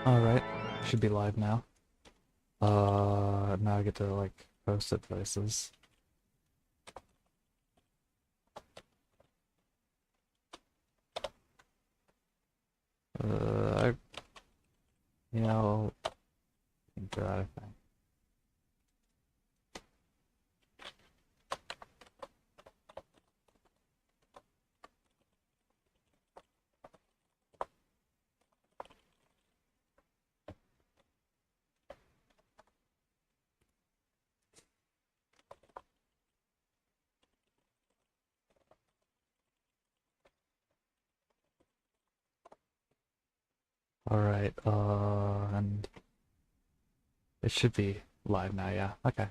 Alright, should be live now. Now I get to, like, post it places. I... Yeah, I'll do that, I think. Alright, and it should be live now, yeah, okay.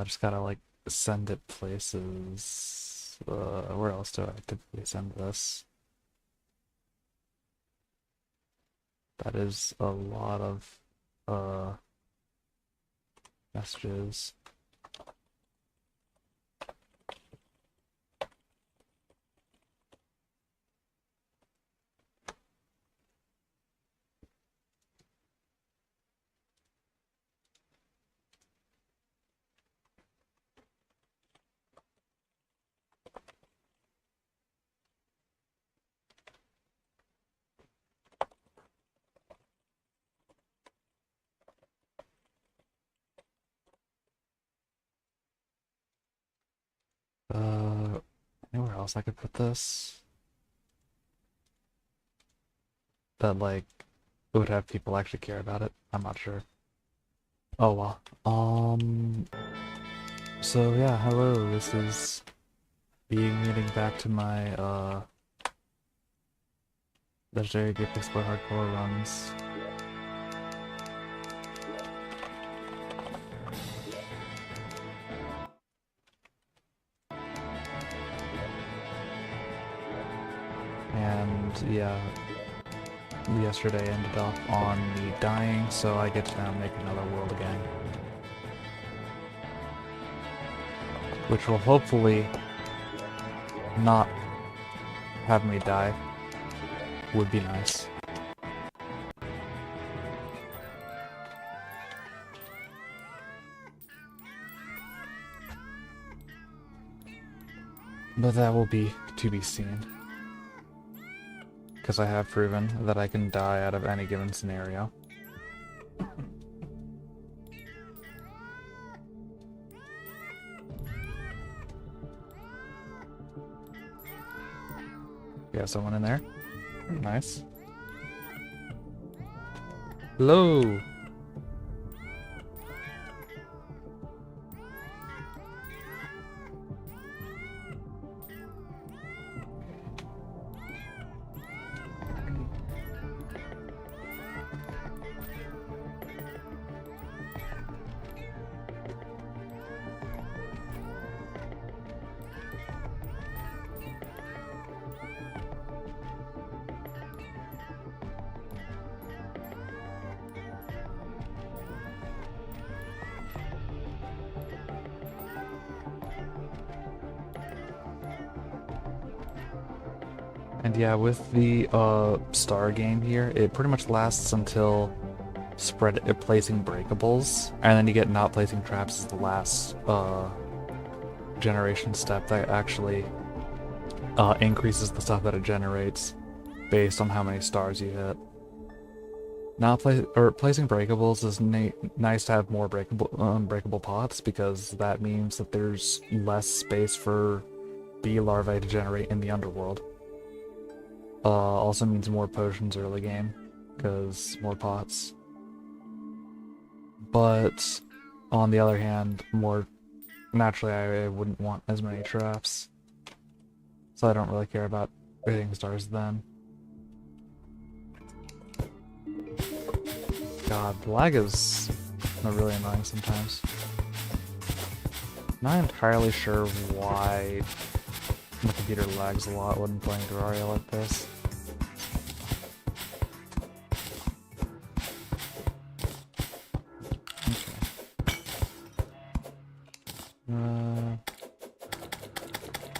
Just gotta, like, send it places. Where else do I typically send this? That is a lot of, messages. Anywhere else I could put this? That, like, would have people actually care about it? I'm not sure. Oh well. So yeah, hello, this is getting back to my, legendary GetFixedBoi hardcore runs. And yeah, yesterday ended up on me dying, so I get to now make another world again. Which will hopefully not have me die. Would be nice. But that will be to be seen. Because I have proven that I can die out of any given scenario. We have someone in there. Nice. Hello! And yeah, with the star game here, it pretty much lasts until placing breakables, and then you get not placing traps as the last generation step that actually increases the stuff that it generates based on how many stars you hit. Now placing breakables is nice to have more breakable pots, because that means that there's less space for bee larvae to generate in the underworld. Also means more potions early game, because more pots. But on the other hand, naturally I wouldn't want as many traps. So I don't really care about hitting stars then. God, the lag is really annoying sometimes. Not entirely sure why my computer lags a lot when playing Terraria like this.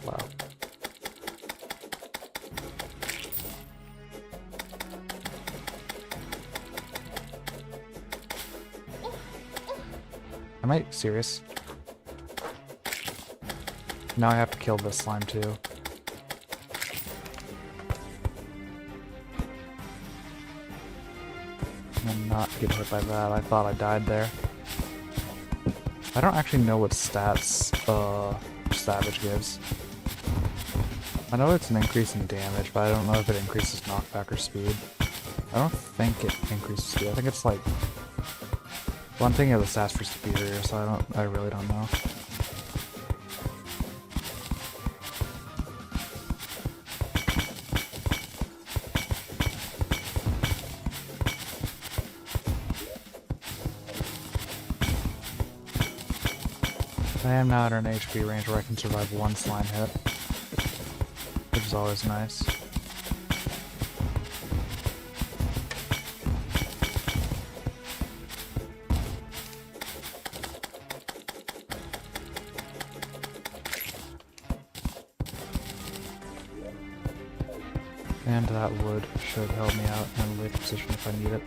Wow. Am I serious? Now I have to kill this slime too. And not get hit by that. I thought I died there. I don't actually know what stats Savage gives. I know it's an increase in damage, but I don't know if it increases knockback or speed. I don't think it increases speed. I think it's like one thing of the stats for superior, so I really don't know. I am now at an HP range where I can survive one slime hit, which is always nice. And that wood should help me out in a later position if I need it.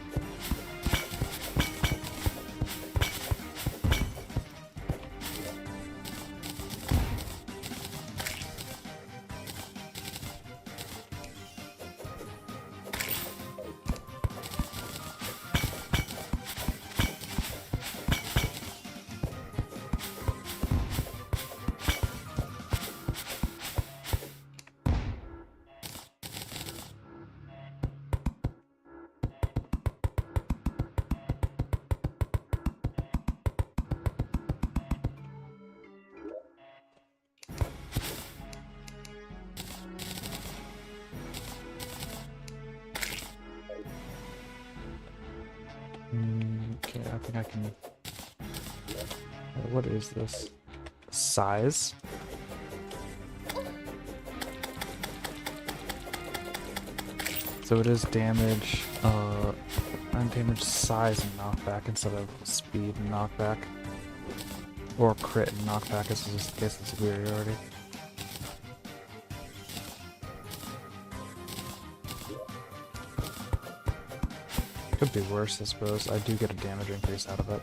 Okay, I think I can... What is this? Size? So it is damage, damage, size, and knockback instead of speed and knockback. Or crit and knockback, this is the case of superiority. Could be worse, I suppose. I do get a damage increase out of it.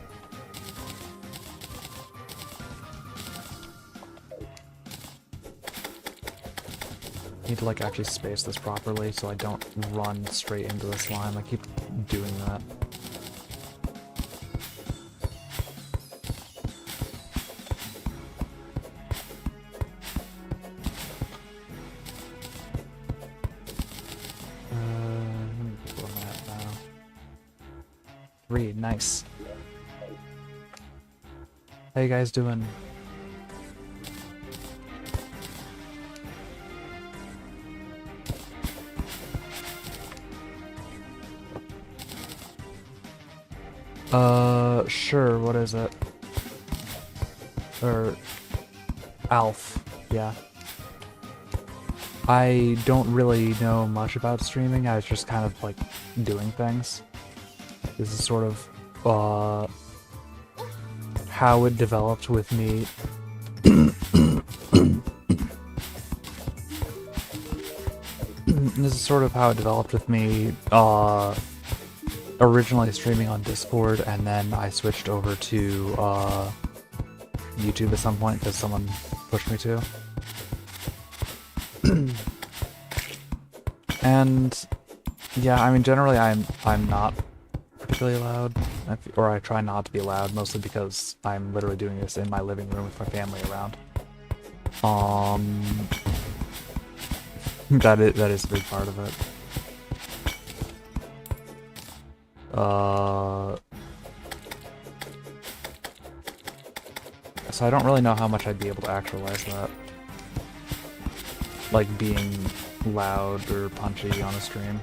Need to like actually space this properly so I don't run straight into the slime. I keep doing that. Nice. How you guys doing? Sure, what is it? Or Alf, yeah. I don't really know much about streaming, I was just kind of like doing things. This is sort of how it developed with me. This is sort of how it developed with me, originally streaming on Discord, and then I switched over to YouTube at some point because someone pushed me to. And yeah, I mean, generally I'm not particularly loud, or I try not to be loud, mostly because I'm literally doing this in my living room with my family around. That is a big part of it. So I don't really know how much I'd be able to actualize that. Like being loud or punchy on a stream.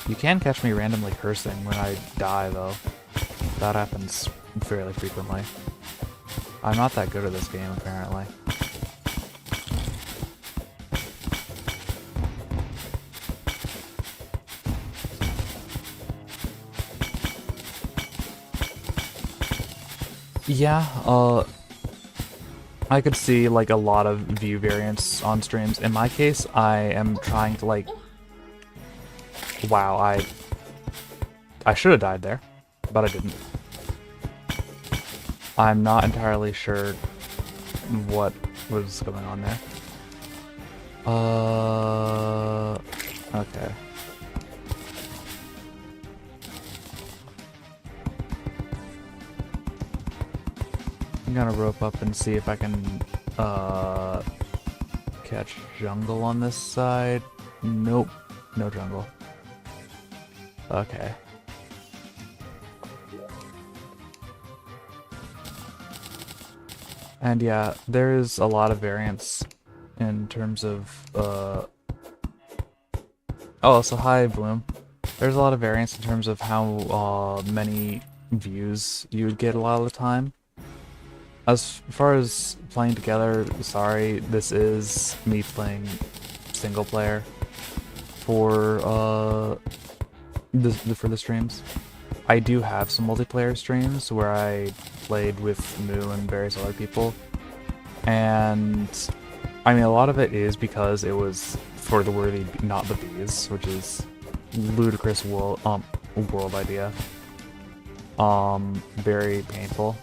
You can catch me randomly cursing when I die, though. That happens fairly frequently. I'm not that good at this game, apparently. Yeah, I could see like a lot of view variance on streams. In my case, I am trying to like... Wow, I should have died there, but I didn't. I'm not entirely sure what was going on there. Okay. I'm gonna rope up and see if I can, catch jungle on this side. Nope, no jungle. Okay. And yeah, there is a lot of variance in terms of, Oh, so hi, Bloom. There's a lot of variance in terms of how, many views you would get a lot of the time. As far as playing together, sorry, this is me playing single player for, for the streams. I do have some multiplayer streams where I played with Moo and various other people, and I mean a lot of it is because it was for the worthy, not the bees, which is ludicrous world idea. Very painful.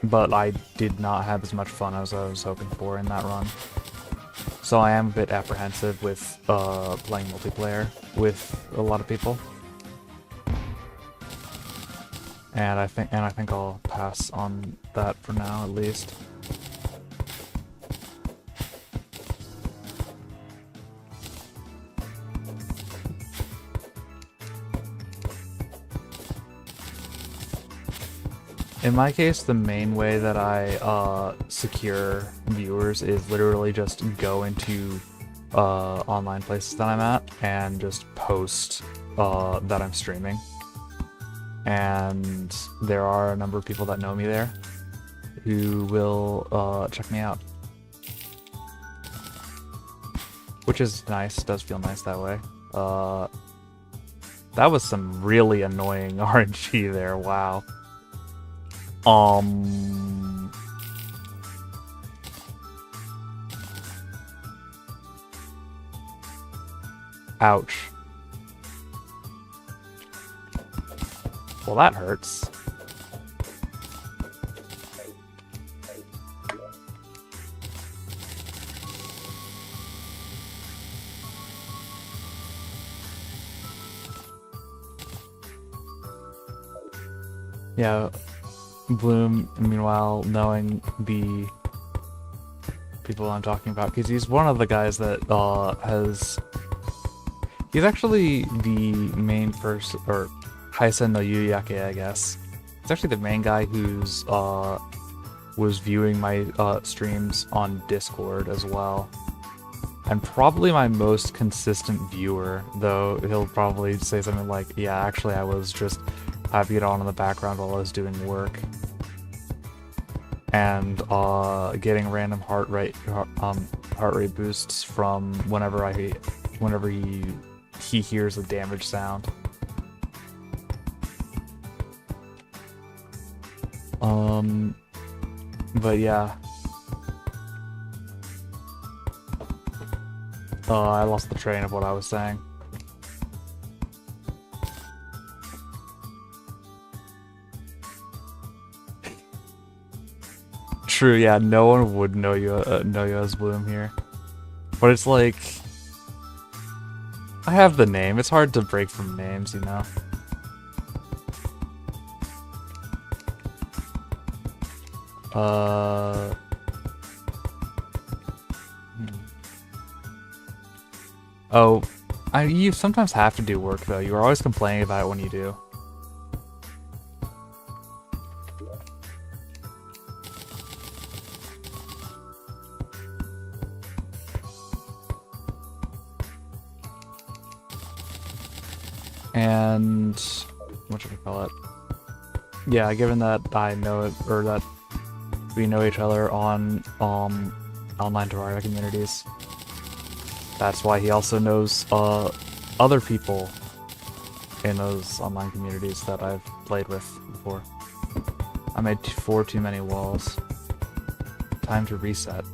But I did not have as much fun as I was hoping for in that run. So I am a bit apprehensive with playing multiplayer with a lot of people. And I think I'll pass on that for now, at least. In my case, the main way that I secure viewers is literally just go into online places that I'm at and just post that I'm streaming. And there are a number of people that know me there who will check me out. Which is nice, does feel nice that way. That was some really annoying RNG there, wow. Ouch. Well, that hurts. Yeah, Bloom, meanwhile, knowing the people I'm talking about, because he's one of the guys that he's actually the main person, or Haisen no Yuyake, I guess. It's actually the main guy who's was viewing my streams on Discord as well. And probably my most consistent viewer, though he'll probably say something like, yeah, actually I was just having it on in the background while I was doing work. And getting random heart rate boosts from whenever he hears a damage sound. But yeah. I lost the train of what I was saying. True, yeah, no one would know you as Bloom here. But it's like, I have the name. It's hard to break from names, you know. Oh, you sometimes have to do work though. You're always complaining about it when you do. And what should we call it? Yeah, given that I know it, or that we know each other on online Terraria communities, that's why he also knows other people in those online communities that I've played with before. I made 4 too many walls. time to reset.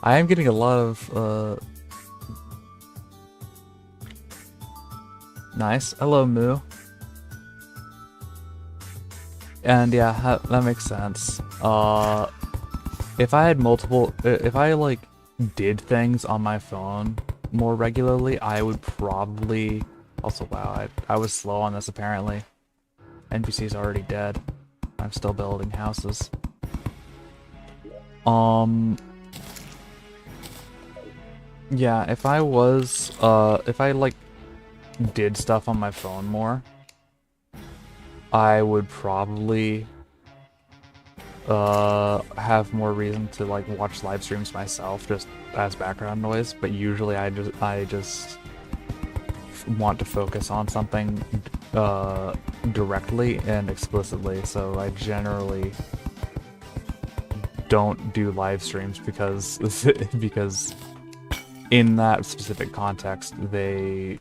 I am getting a lot of, nice. Hello, Moo. And yeah, that makes sense. If I had multiple, if I, like, did things on my phone more regularly, I would probably, also, wow, I was slow on this, apparently. NPC's already dead. I'm still building houses. Yeah, if I was, if I, like, did stuff on my phone more, I would probably, have more reason to, like, watch live streams myself, just as background noise, but usually I just want to focus on something, directly and explicitly, so I generally don't do live streams because, because in that specific context, they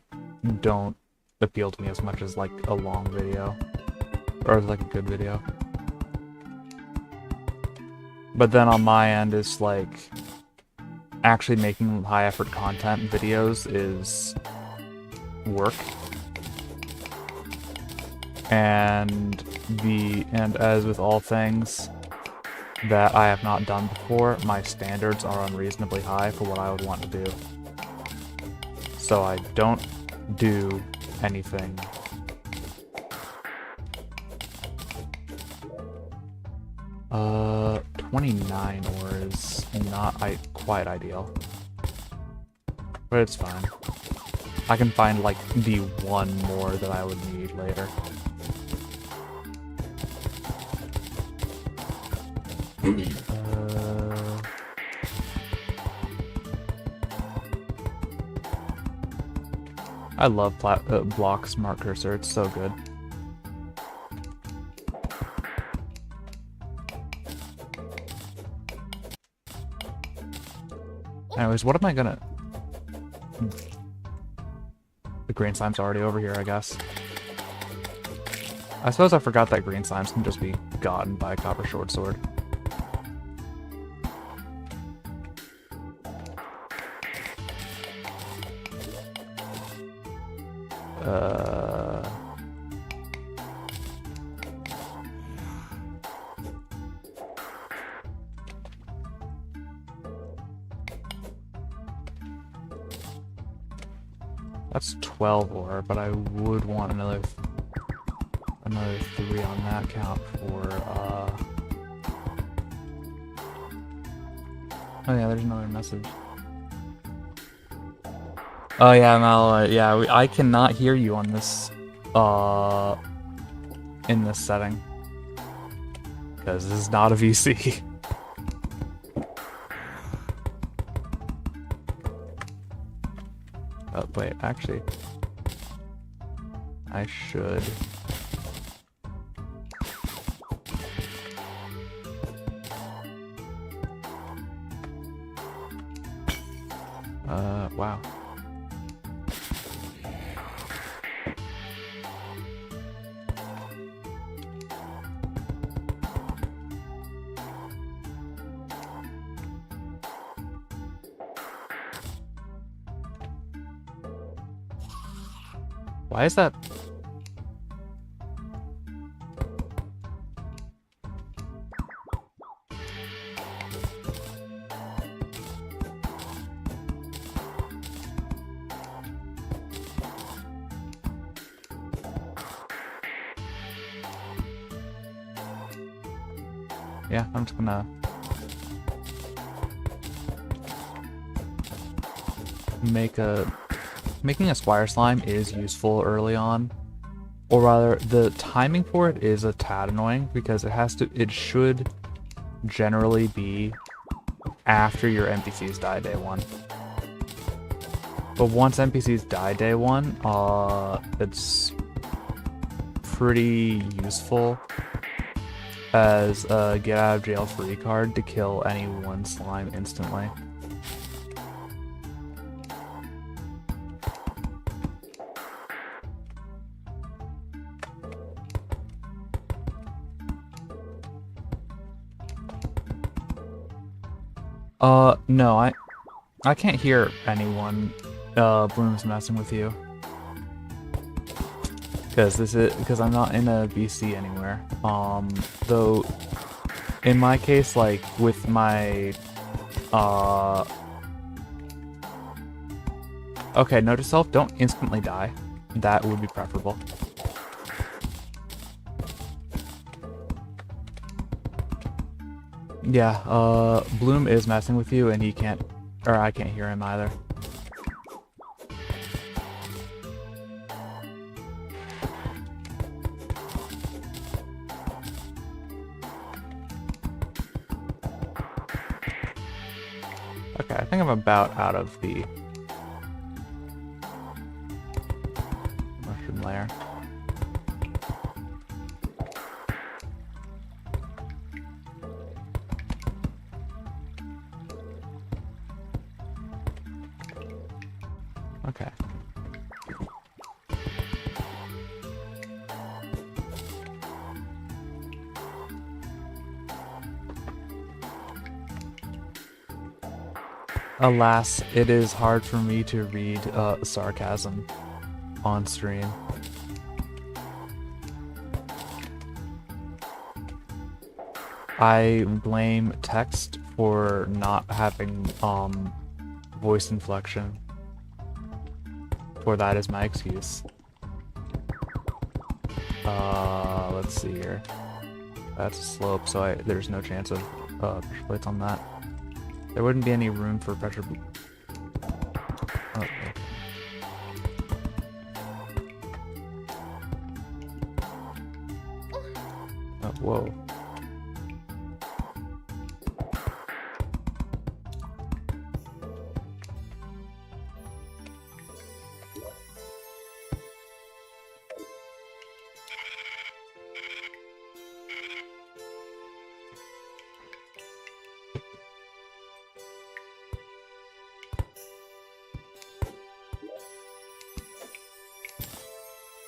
don't appeal to me as much as, like, a long video. Or, like, a good video. But then on my end, it's, like, actually making high-effort content videos is work. And as with all things that I have not done before, my standards are unreasonably high for what I would want to do. So I don't do anything. Uh, 29 ore is not quite ideal. But it's fine. I can find, like, the one more that I would need later. I love block smart cursor, it's so good. Anyways, what am I gonna... The green slime's already over here, I guess. I suppose I forgot that green slimes can just be gotten by a copper short sword. That's 12 ore, but I would want another 3 on that count for, Oh yeah, there's another message. Oh yeah, Mal, yeah, I cannot hear you on this, in this setting. Because this is not a VC. Oh, wait, actually, I should. Wow. Why is that? Yeah, I'm just gonna making a squire slime is useful early on, or rather the timing for it is a tad annoying because it should generally be after your NPCs die day 1. But once NPCs die day 1, it's pretty useful as a get out of jail free card to kill any one slime instantly. No, I can't hear anyone. Bloom's messing with you. Because I'm not in a BC anywhere. Though, in my case, like, with my, okay, note to self, don't instantly die. That would be preferable. Yeah, Bloom is messing with you and he can't, or I can't hear him either. Okay, I think I'm about out of the mushroom layer. Okay. Alas, it is hard for me to read sarcasm on stream. I blame text for not having voice inflection. For that is my excuse. Let's see here. That's a slope, so there's no chance of pressure plates on that. There wouldn't be any room for pressure. Oh, okay. Oh, whoa.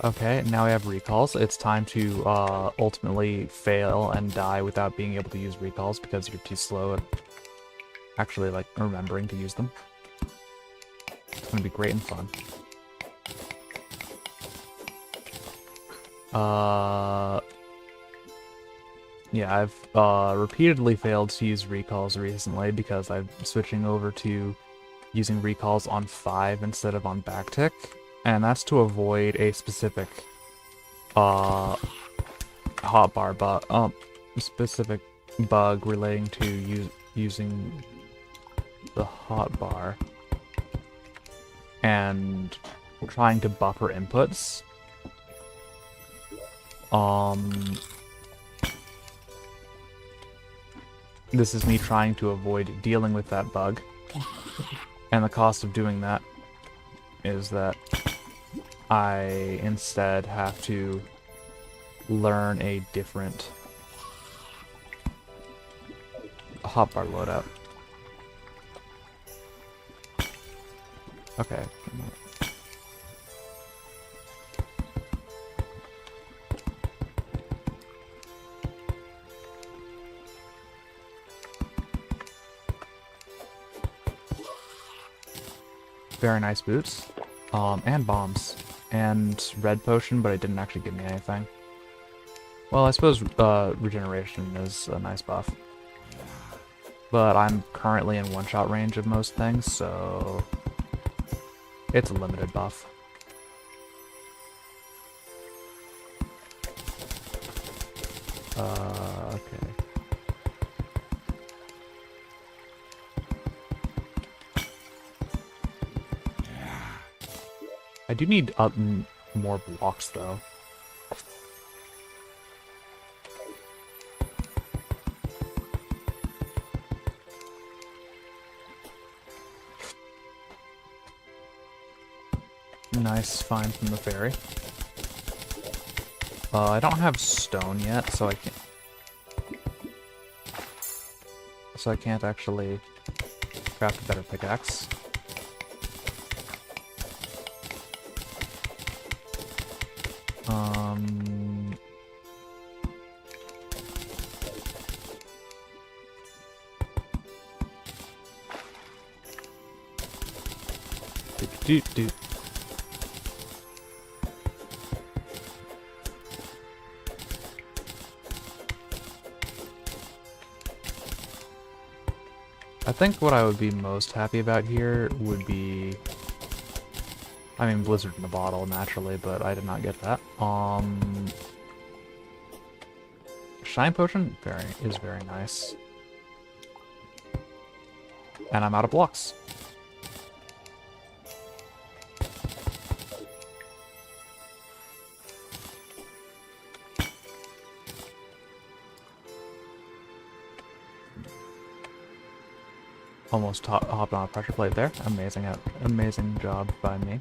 Okay, now we have recalls. It's time to ultimately fail and die without being able to use recalls because you're too slow at actually like remembering to use them. It's gonna be great and fun. Yeah, I've repeatedly failed to use recalls recently because I'm switching over to using recalls on 5 instead of on backtick. And that's to avoid a specific hotbar specific bug relating to using the hotbar and trying to buffer inputs. This is me trying to avoid dealing with that bug. And the cost of doing that is that I instead have to learn a different hotbar loadout. Okay. Very nice boots. And bombs. And red potion, but it didn't actually give me anything. Well, I suppose regeneration is a nice buff. But I'm currently in one-shot range of most things, so it's a limited buff. Okay. I do need more blocks, though. Nice find from the ferry. I don't have stone yet, so I can't actually craft a better pickaxe. Do. I think what I would be most happy about here would be, I mean, Blizzard in a bottle, naturally, but I did not get that. Shine Potion is very nice. And I'm out of blocks. Almost hopped on a pressure plate there. Amazing job by me.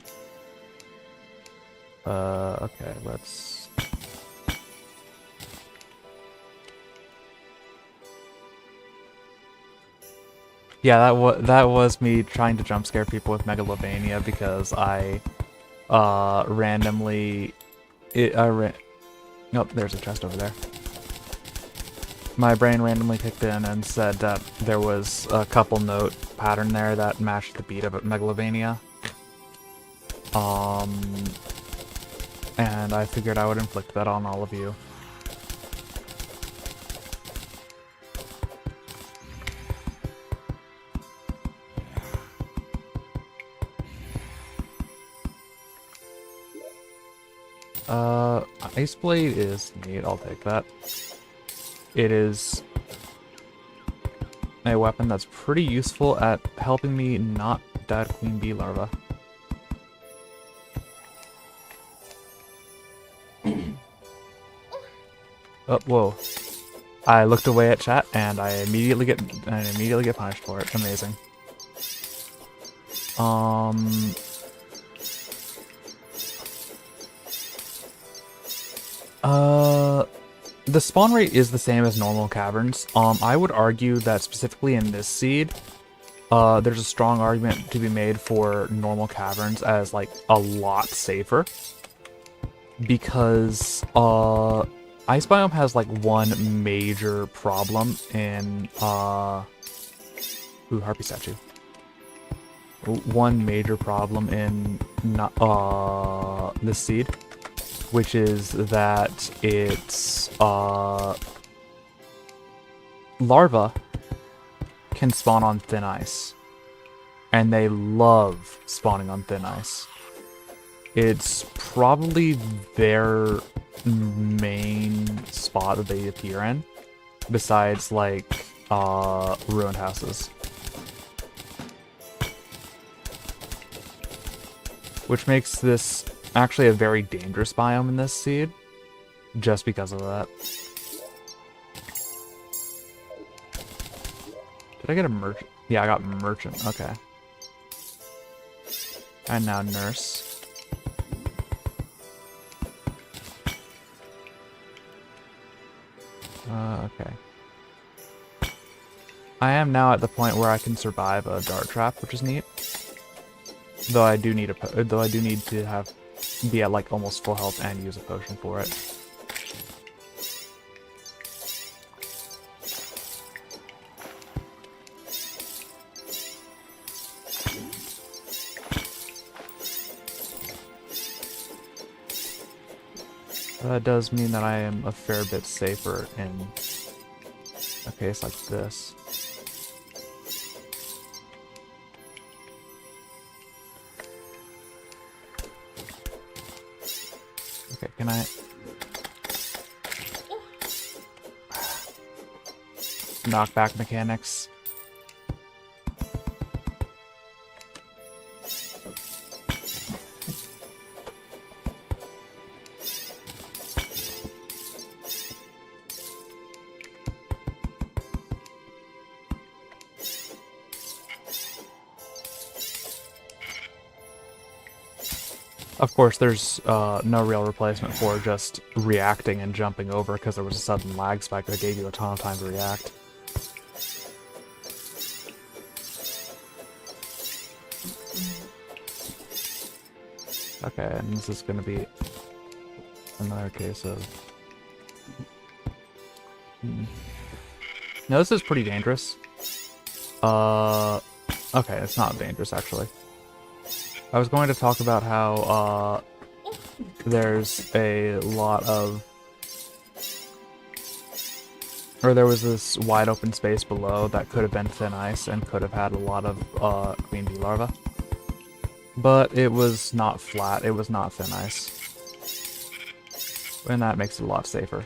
Okay, let's... Yeah, that was me trying to jump scare people with Megalovania because I randomly... Nope, there's a chest over there. My brain randomly kicked in and said that there was a couple note pattern there that matched the beat of Megalovania. And I figured I would inflict that on all of you. Ice Blade is neat, I'll take that. It is a weapon that's pretty useful at helping me not die to Queen Bee larva. Oh, whoa. I looked away at chat and I immediately get punished for it. Amazing. The spawn rate is the same as normal caverns. I would argue that specifically in this seed, there's a strong argument to be made for normal caverns as like a lot safer. Because Ice Biome has like one major problem in ooh, Harpy statue. One major problem in this seed, which is that its larva can spawn on thin ice, and they love spawning on thin ice. It's probably their main spot that they appear in, besides like ruined houses. Which makes this actually a very dangerous biome in this seed, just because of that. Did I get a merchant? Yeah, I got merchant, okay. And now nurse. Okay. I am now at the point where I can survive a dart trap, which is neat. Though I do need to be at like almost full health and use a potion for it. That does mean that I am a fair bit safer in a case like this. Okay, can I... Knockback mechanics. Of course, there's no real replacement for just reacting and jumping over because there was a sudden lag spike that gave you a ton of time to react. Okay, and this is going to be another case of... No, this is pretty dangerous. Okay, it's not dangerous, actually. I was going to talk about how, there's a lot of... Or there was this wide open space below that could have been thin ice and could have had a lot of, queen bee larvae. But it was not flat, it was not thin ice. And that makes it a lot safer.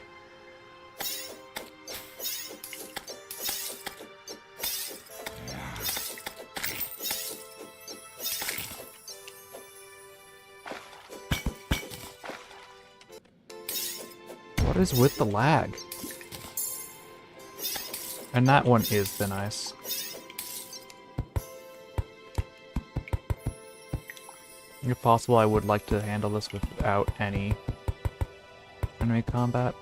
What is with the lag? And that one is thin ice. If possible, I would like to handle this without any enemy combat.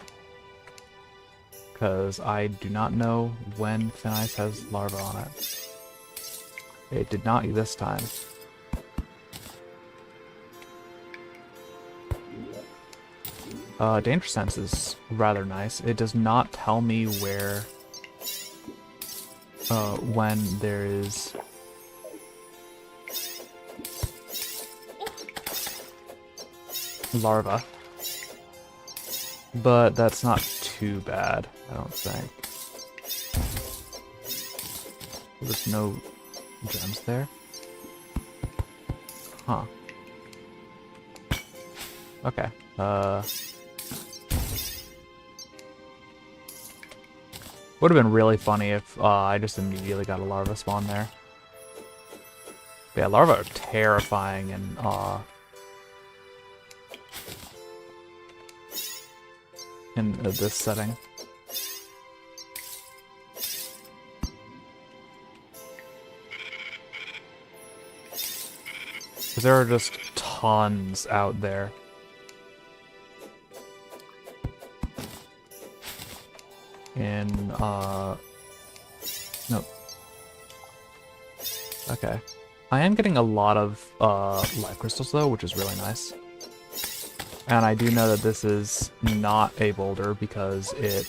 Because I do not know when thin ice has larvae on it. It did not this time. Danger Sense is rather nice. It does not tell me where, when there is larva, but that's not too bad, I don't think. There's no gems there. Huh. Okay. Would have been really funny if I just immediately got a larva spawn there. But yeah, larvae are terrifying in this setting. Because there are just tons out there. Nope. Okay. I am getting a lot of life crystals though, which is really nice. And I do know that this is not a boulder because it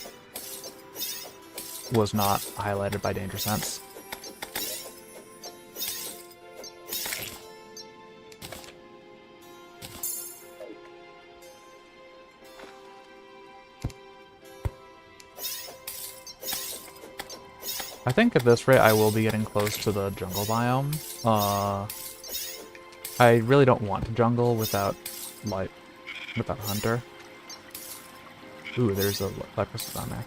was not highlighted by Danger Sense. I think at this rate I will be getting close to the jungle biome. I really don't want to jungle without Hunter. Ooh, there's a life crystal down there.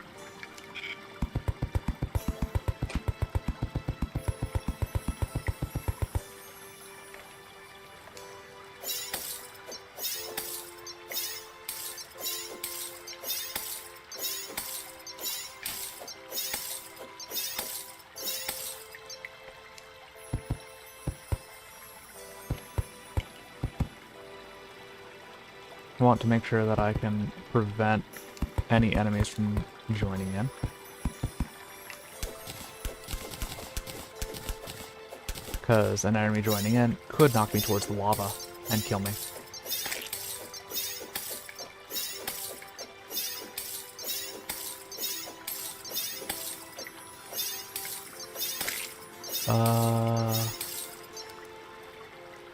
I want to make sure that I can prevent any enemies from joining in. Because an enemy joining in could knock me towards the lava and kill me.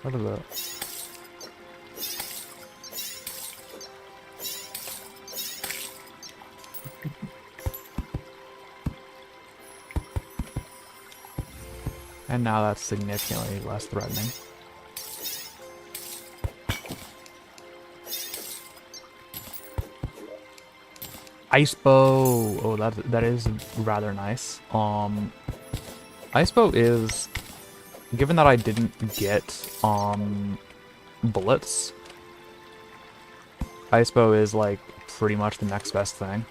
What are the... And now that's significantly less threatening. Ice bow! Oh, that is rather nice. Ice bow is... Given that I didn't get, bullets, ice bow is, like, pretty much the next best thing.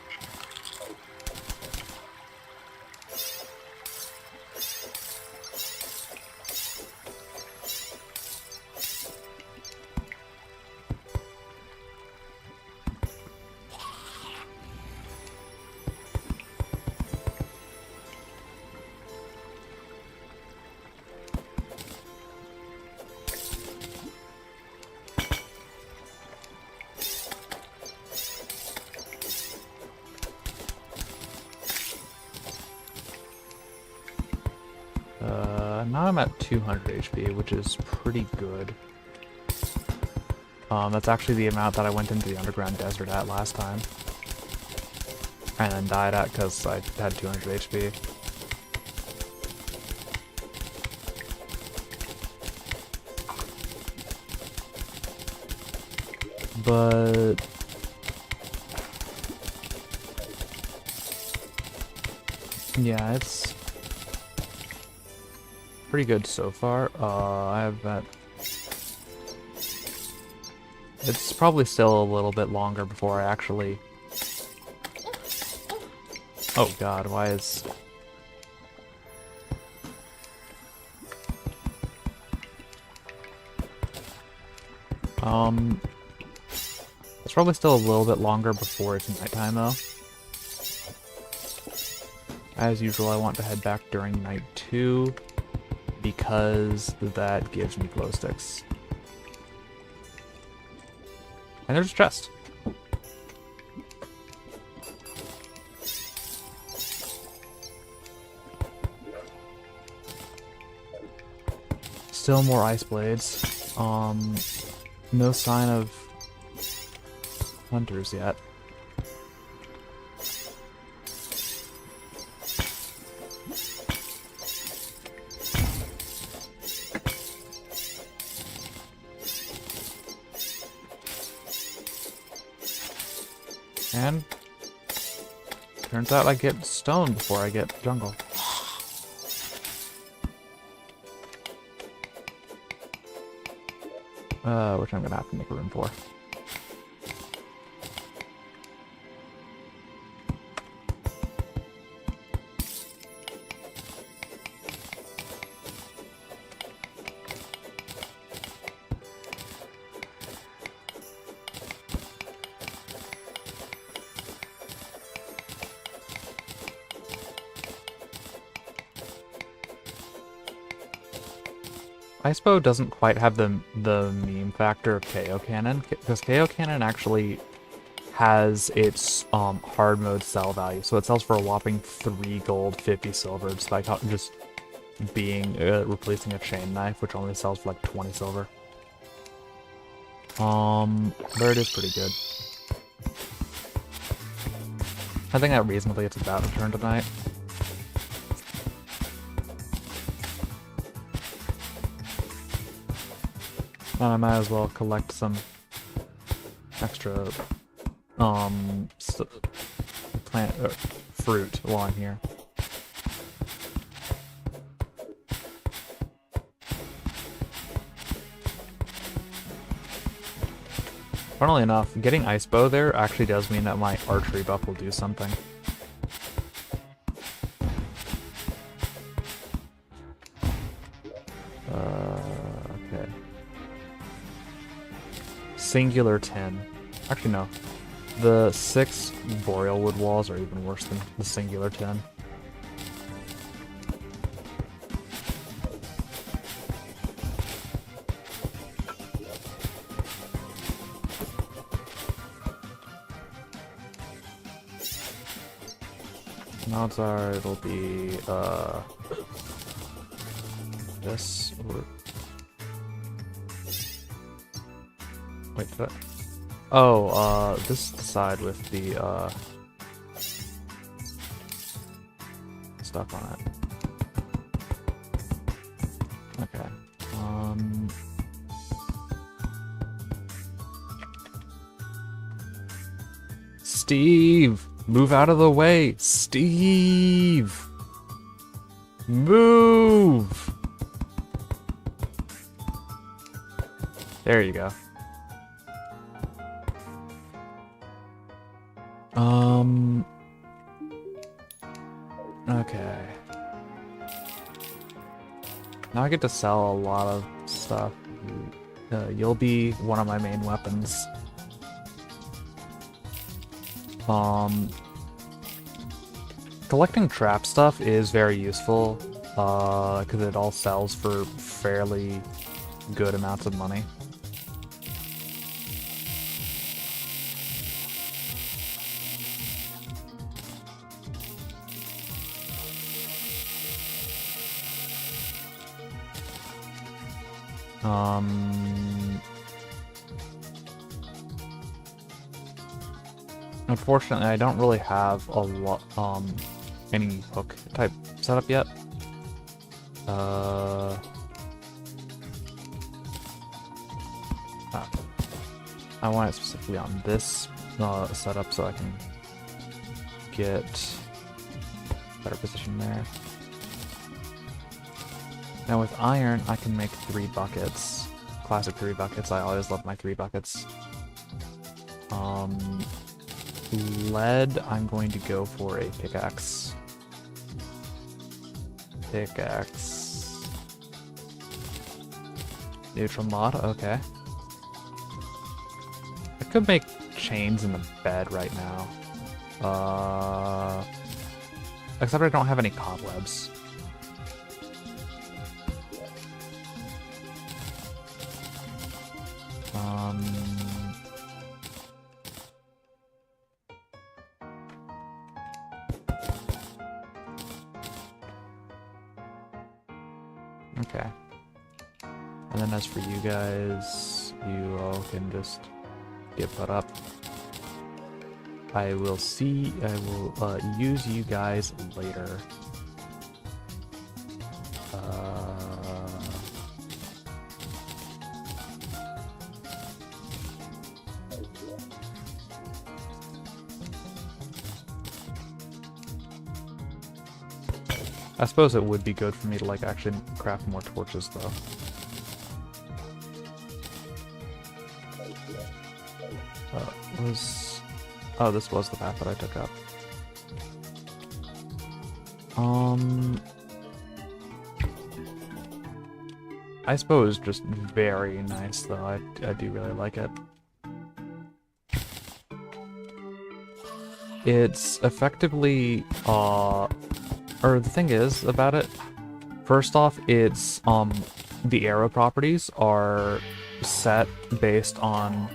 Now I'm at 200 HP, which is pretty good. That's actually the amount that I went into the underground desert at last time. And then died at because I had 200 HP. But yeah, it's pretty good so far. I have that. It's probably still a little bit longer before I actually... Oh god, why is... It's probably still a little bit longer before it's nighttime though. As usual, I want to head back during night 2 because that gives me glow sticks. And there's a chest. Still more ice blades. No sign of hunters yet. And turns out I get stone before I get jungle. Which I'm gonna have to make room for. Icepo doesn't quite have the meme factor of KO Cannon, because KO Cannon actually has its hard mode sell value, so it sells for a whopping 3 gold, 50 silver, despite just being replacing a chain knife, which only sells for like 20 silver. But it is pretty good. I think that reasonably it's about to turn tonight. And I might as well collect some extra fruit while I'm here. Funnily enough, getting ice bow there actually does mean that my archery buff will do something. Okay. Singular 10. Actually, no. The 6 boreal wood walls are even worse than the singular 10. Odds are it'll be this or wait, that. Oh, this is the side with the stuff on it. Okay. Steve! Move out of the way! Steve! Move! There you go. Okay. Now I get to sell a lot of stuff. You'll be one of my main weapons. Collecting trap stuff is very useful, because it all sells for fairly good amounts of money. Unfortunately, I don't really have a lot, any hook type setup yet. I want it specifically on this setup so I can get better position there. Now with iron, I can make 3 buckets. Classic 3 buckets. I always love my 3 buckets. Lead, I'm going to go for a pickaxe. Pickaxe. Neutral mod, okay. I could make chains in the bed right now. Except I don't have any cobwebs. Okay. And then as for you guys, you all can just get put up. I will use you guys later. I suppose it would be good for me to like actually craft more torches though. Oh, this was the path that I took up. I suppose just very nice though. I do really like it. It's effectively or the thing is about it, first off, it's the arrow properties are set based on,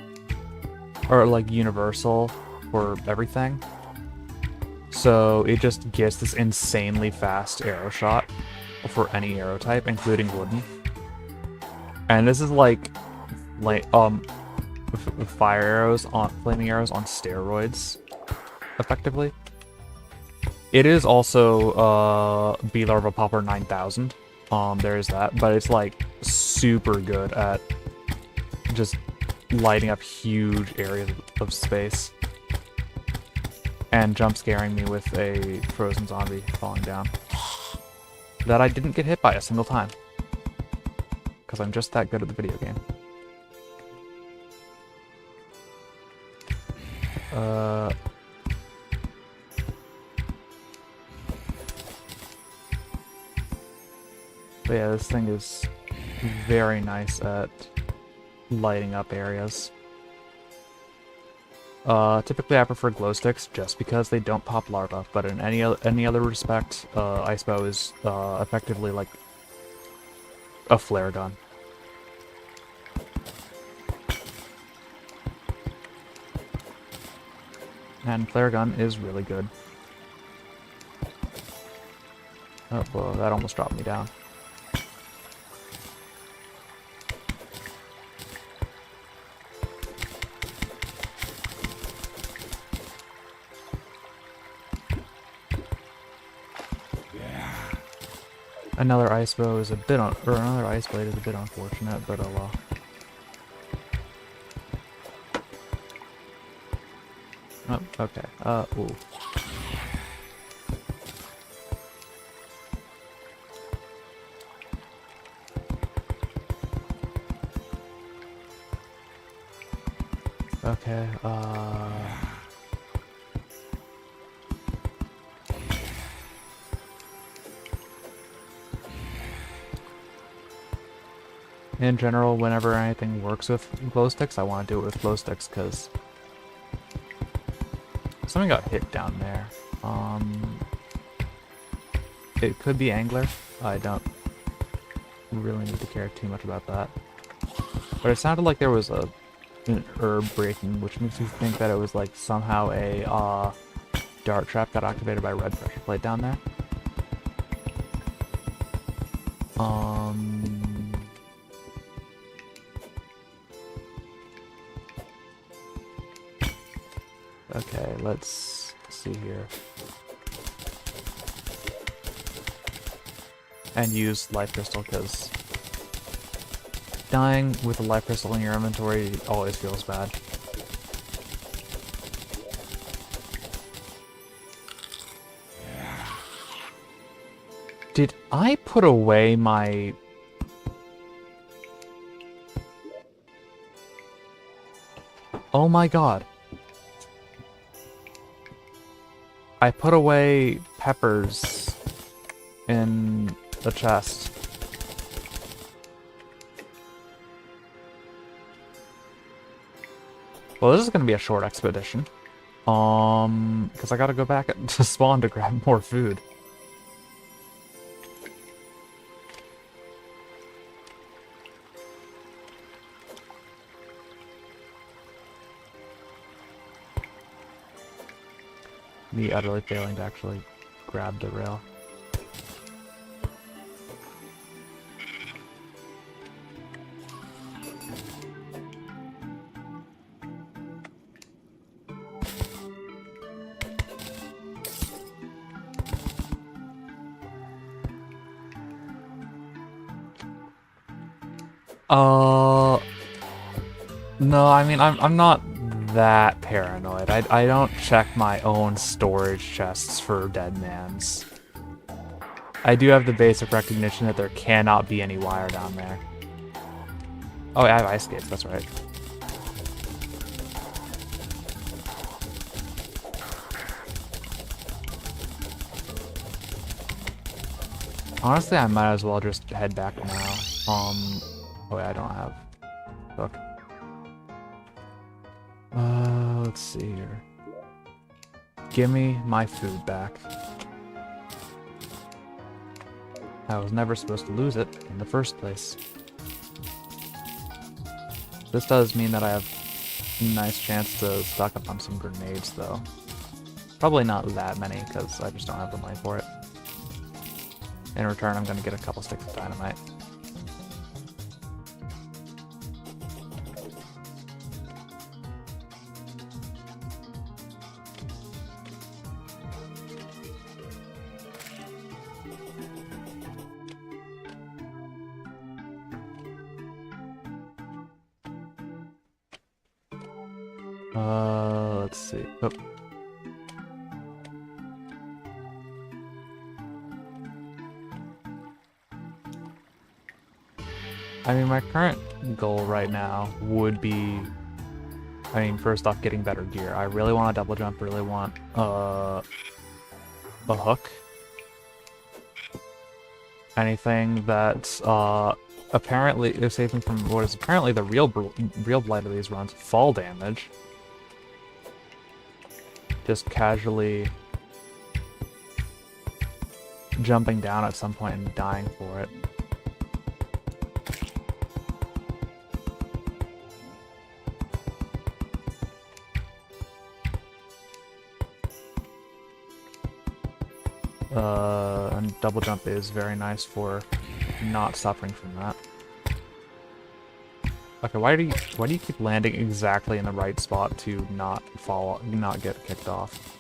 or like universal for everything. So it just gets this insanely fast arrow shot for any arrow type, including wooden. And this is like fire arrows on flaming arrows on steroids, effectively. It is also B Larva Popper 9000. There's that, but it's like super good at just lighting up huge areas of space and jump scaring me with a frozen zombie falling down that I didn't get hit by a single time because I'm just that good at the video game. But yeah, this thing is very nice at lighting up areas. Typically I prefer glow sticks just because they don't pop larvae, but in any other respect, ISPO is effectively like a flare gun. And flare gun is really good. Oh, well, that almost dropped me down. Another ice bow is a bit another ice blade is a bit unfortunate, but oh well. Oh, okay. Ooh. Okay, in general, whenever anything works with glow sticks, I want to do it with glow sticks, because something got hit down there. It could be angler. I don't really need to care too much about that. But it sounded like there was an herb breaking, which makes me think that it was like somehow a dart trap got activated by red pressure plate down there. Okay, let's see here. And use life crystal, because dying with a life crystal in your inventory always feels bad. Did I put away my... Oh my god. I put away peppers in the chest. Well, this is gonna be a short expedition. Because I gotta go back to spawn to grab more food. Me utterly failing to actually grab the rail. No, I mean, I'm not that paranoid. I don't check my own storage chests for dead mans. I do have the basic recognition that there cannot be any wire down there. Oh, I have ice skates, that's right. Honestly, I might as well just head back now. Oh wait, I don't have hook. Let's see here. Gimme my food back. I was never supposed to lose it in the first place. This does mean that I have a nice chance to stock up on some grenades, though. Probably not that many, because I just don't have the money for it. In return, I'm going to get a couple sticks of dynamite. Let's see. Oh. I mean, my current goal right now would be, I mean, first off, getting better gear. I really want a double jump, really want a hook. Anything that apparently is saving from what is apparently the real blight of these runs, fall damage. Just casually jumping down at some point and dying for it. And double jump is very nice for not suffering from that. Okay, why do you keep landing exactly in the right spot to not get kicked off?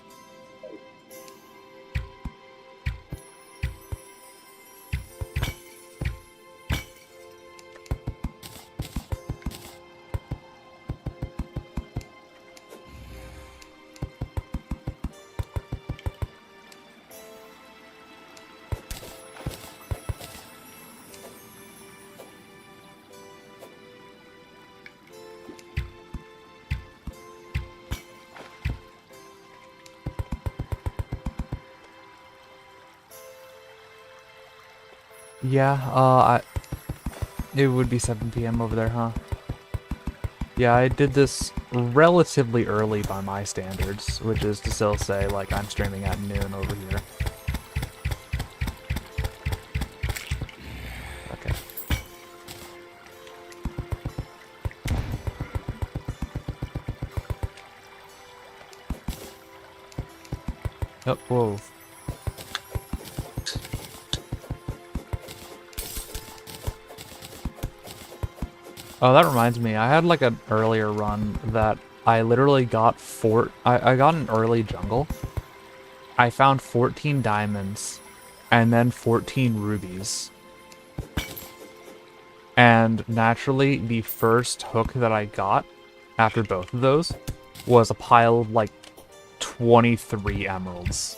Yeah, it would be 7 PM over there, huh? Yeah, I did this relatively early by my standards, which is to still say, like, I'm streaming at noon over here. Okay. Oh, whoa. Oh, that reminds me. I had like an earlier run that I literally got I got an early jungle. I found 14 diamonds and then 14 rubies. And naturally, the first hook that I got after both of those was a pile of like 23 emeralds.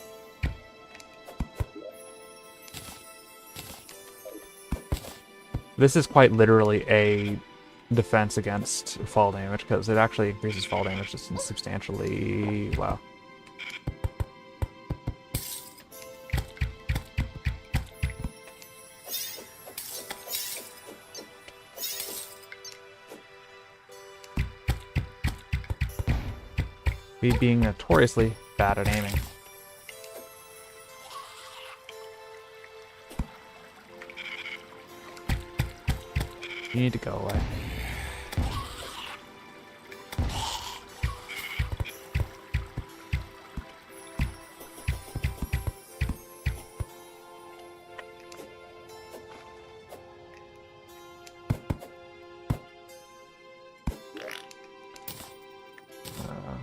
This is quite literally a defense against fall damage, because it actually increases fall damage just substantially. Wow. Me being notoriously bad at aiming. You need to go away.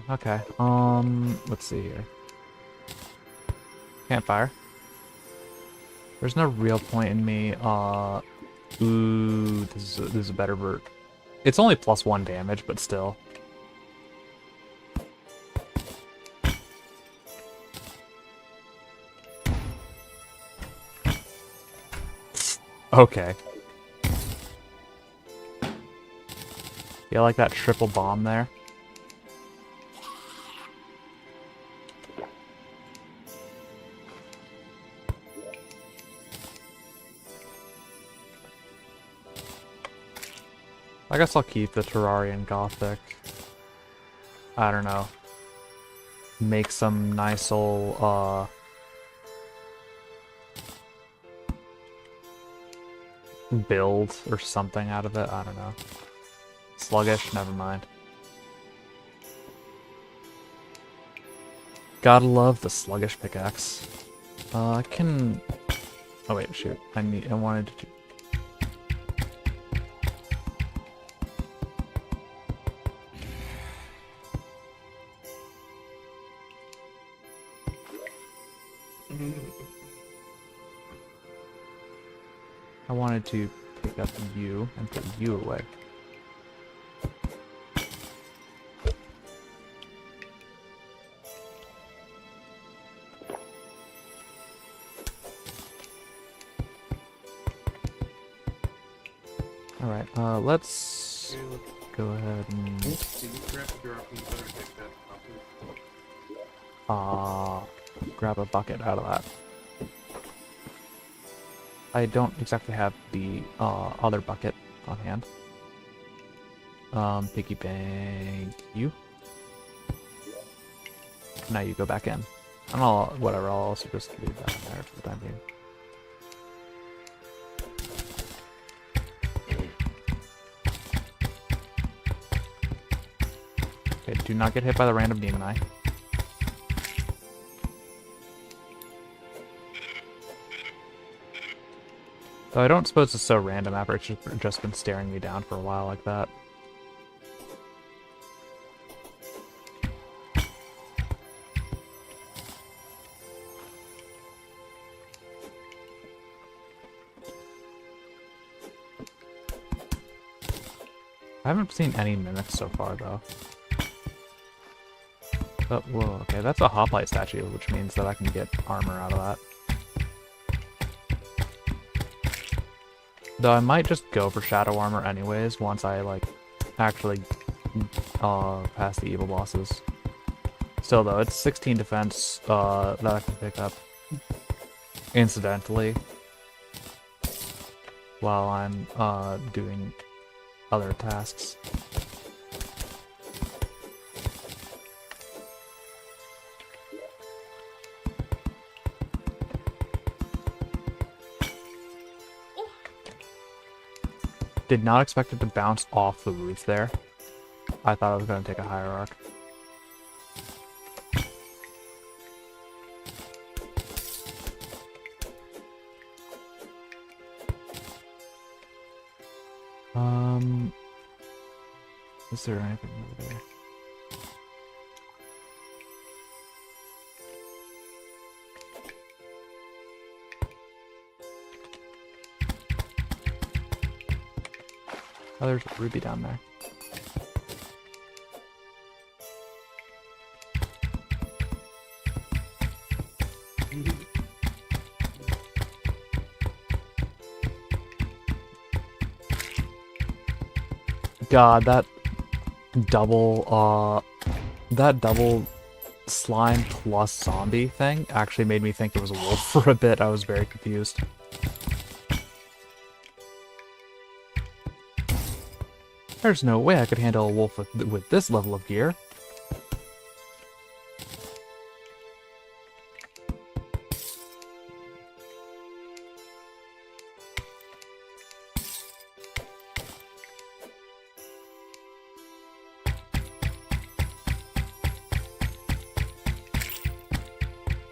Okay, let's see here. Campfire. There's no real point in me, ooh, this is a better vert. It's only +1 damage, but still. Okay. Yeah, like that triple bomb there. I guess I'll keep the Terrarian Gothic. I don't know. Make some nice old, build or something out of it. I don't know. Sluggish? Never mind. Gotta love the sluggish pickaxe. I can... Oh wait, shoot. I wanted to... I wanted to pick up you and put you away. Alright, let's go ahead and... grab a bucket out of that. I don't exactly have the other bucket on hand. Piggy bank you. Now you go back in. And whatever, I'll also just leave that in there for the time being. Okay, do not get hit by the random demon eye. Though I don't suppose it's so random after it's just been staring me down for a while like that. I haven't seen any mimics so far, though. Oh, whoa, okay, that's a hoplite statue, which means that I can get armor out of that. Though I might just go for shadow armor anyways once I, like, actually pass the evil bosses. Still, though, it's 16 defense that I can pick up incidentally while I'm doing other tasks. Did not expect it to bounce off the roof there. I thought I was going to take a higher arc. Is there anything over there? Oh, there's a ruby down there. God, that double slime plus zombie thing actually made me think it was a wolf for a bit. I was very confused. There's no way I could handle a wolf with this level of gear.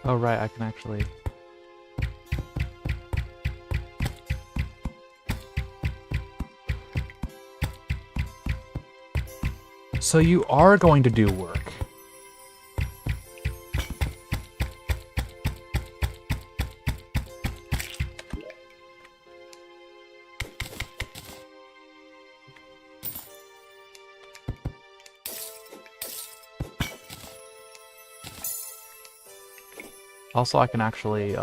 Oh right, I can actually... So you are going to do work. Also, I can actually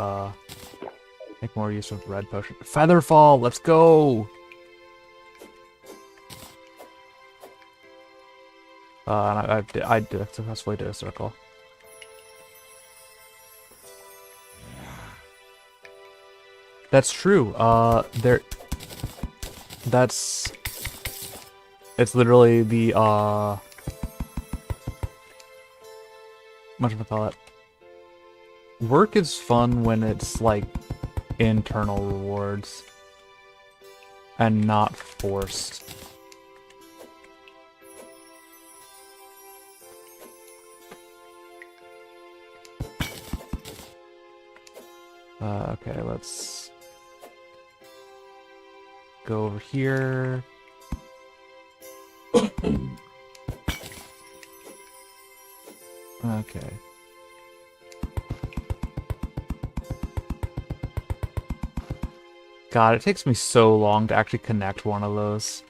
make more use of red potion. Featherfall, let's go! And I successfully did a circle. That's true. It's literally the whatchamacallit. Work is fun when it's like internal rewards and not forced. Okay, let's go over here. Okay. God, it takes me so long to actually connect one of those.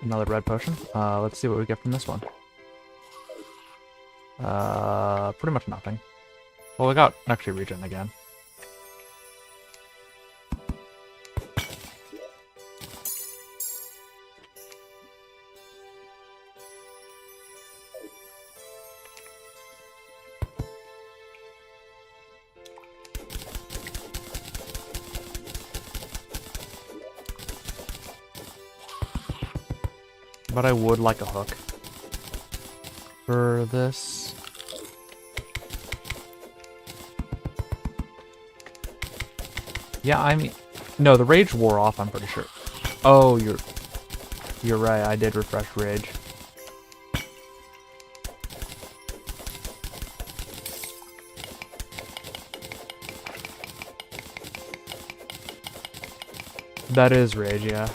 Another red potion. Let's see what we get from this one. Pretty much nothing. Well, we got actually regen again. But I would like a hook for this. Yeah, I mean, no, the rage wore off, I'm pretty sure. Oh, you're right, I did refresh rage. That is rage, yeah.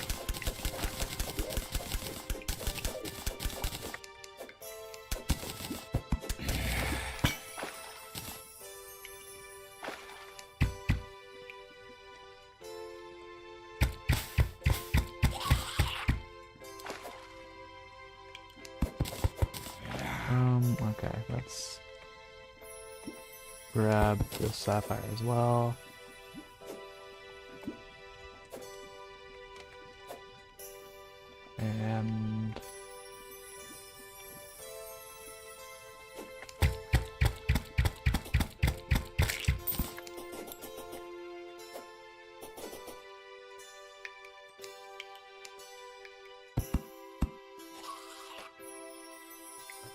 Okay, let's grab the sapphire as well. And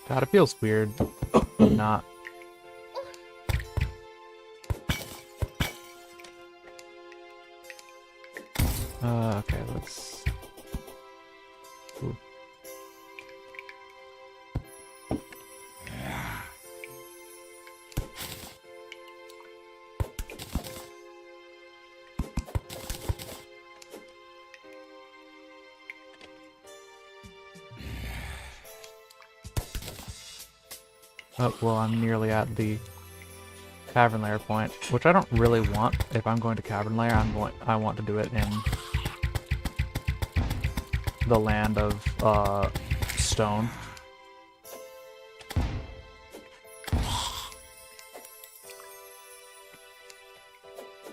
God, it feels weird not. Okay, let's. Ooh. Oh, well, I'm nearly at the cavern layer point, which I don't really want. If I'm going to cavern layer, I want to do it in the land of stone.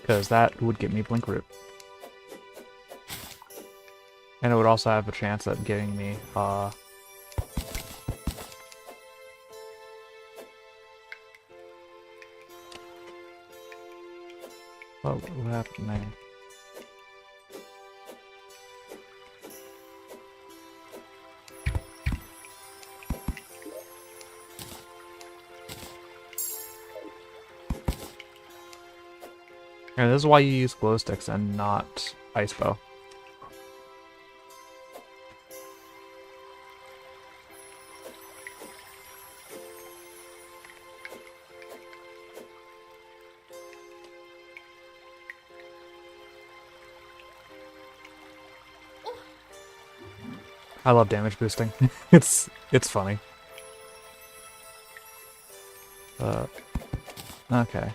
Because that would get me Blink Root. And it would also have a chance at getting me what happened there? And this is why you use glow sticks and not ice bow. I love damage boosting. it's funny. Okay.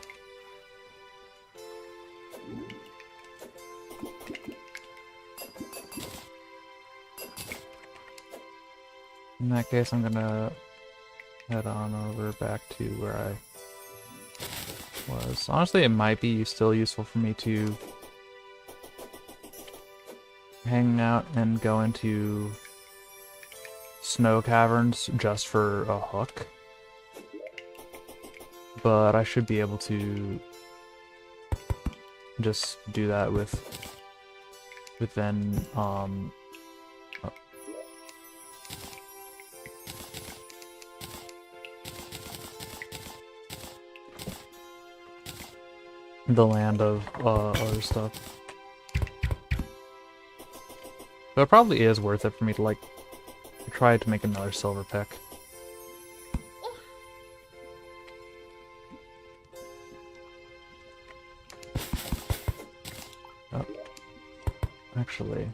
In that case, I'm gonna head on over back to where I was. Honestly, it might be still useful for me to hang out and go into snow caverns just for a hook. But I should be able to just do that within the land of other stuff. But it probably is worth it for me to like try to make another silver pick. Oh. Actually.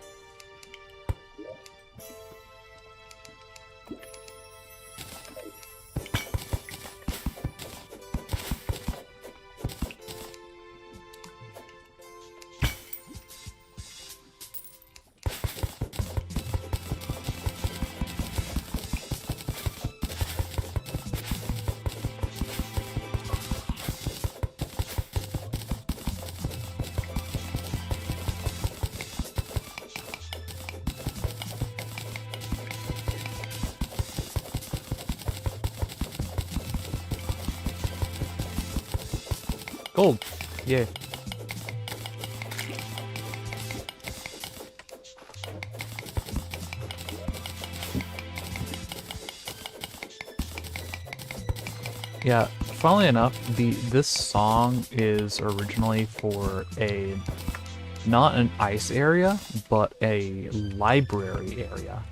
Gold! Yay. Yeah, funnily enough, this song is originally for not an ice area, but a library area.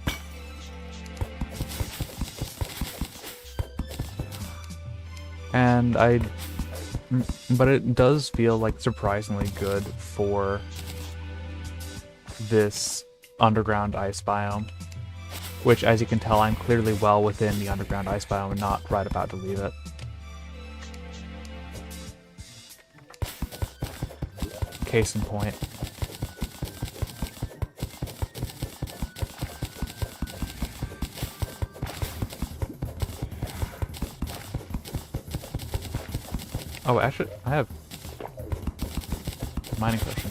And but it does feel like surprisingly good for this underground ice biome, which, as you can tell, I'm clearly well within the underground ice biome and not right about to leave it. Case in point. Oh, actually, I have a mining question.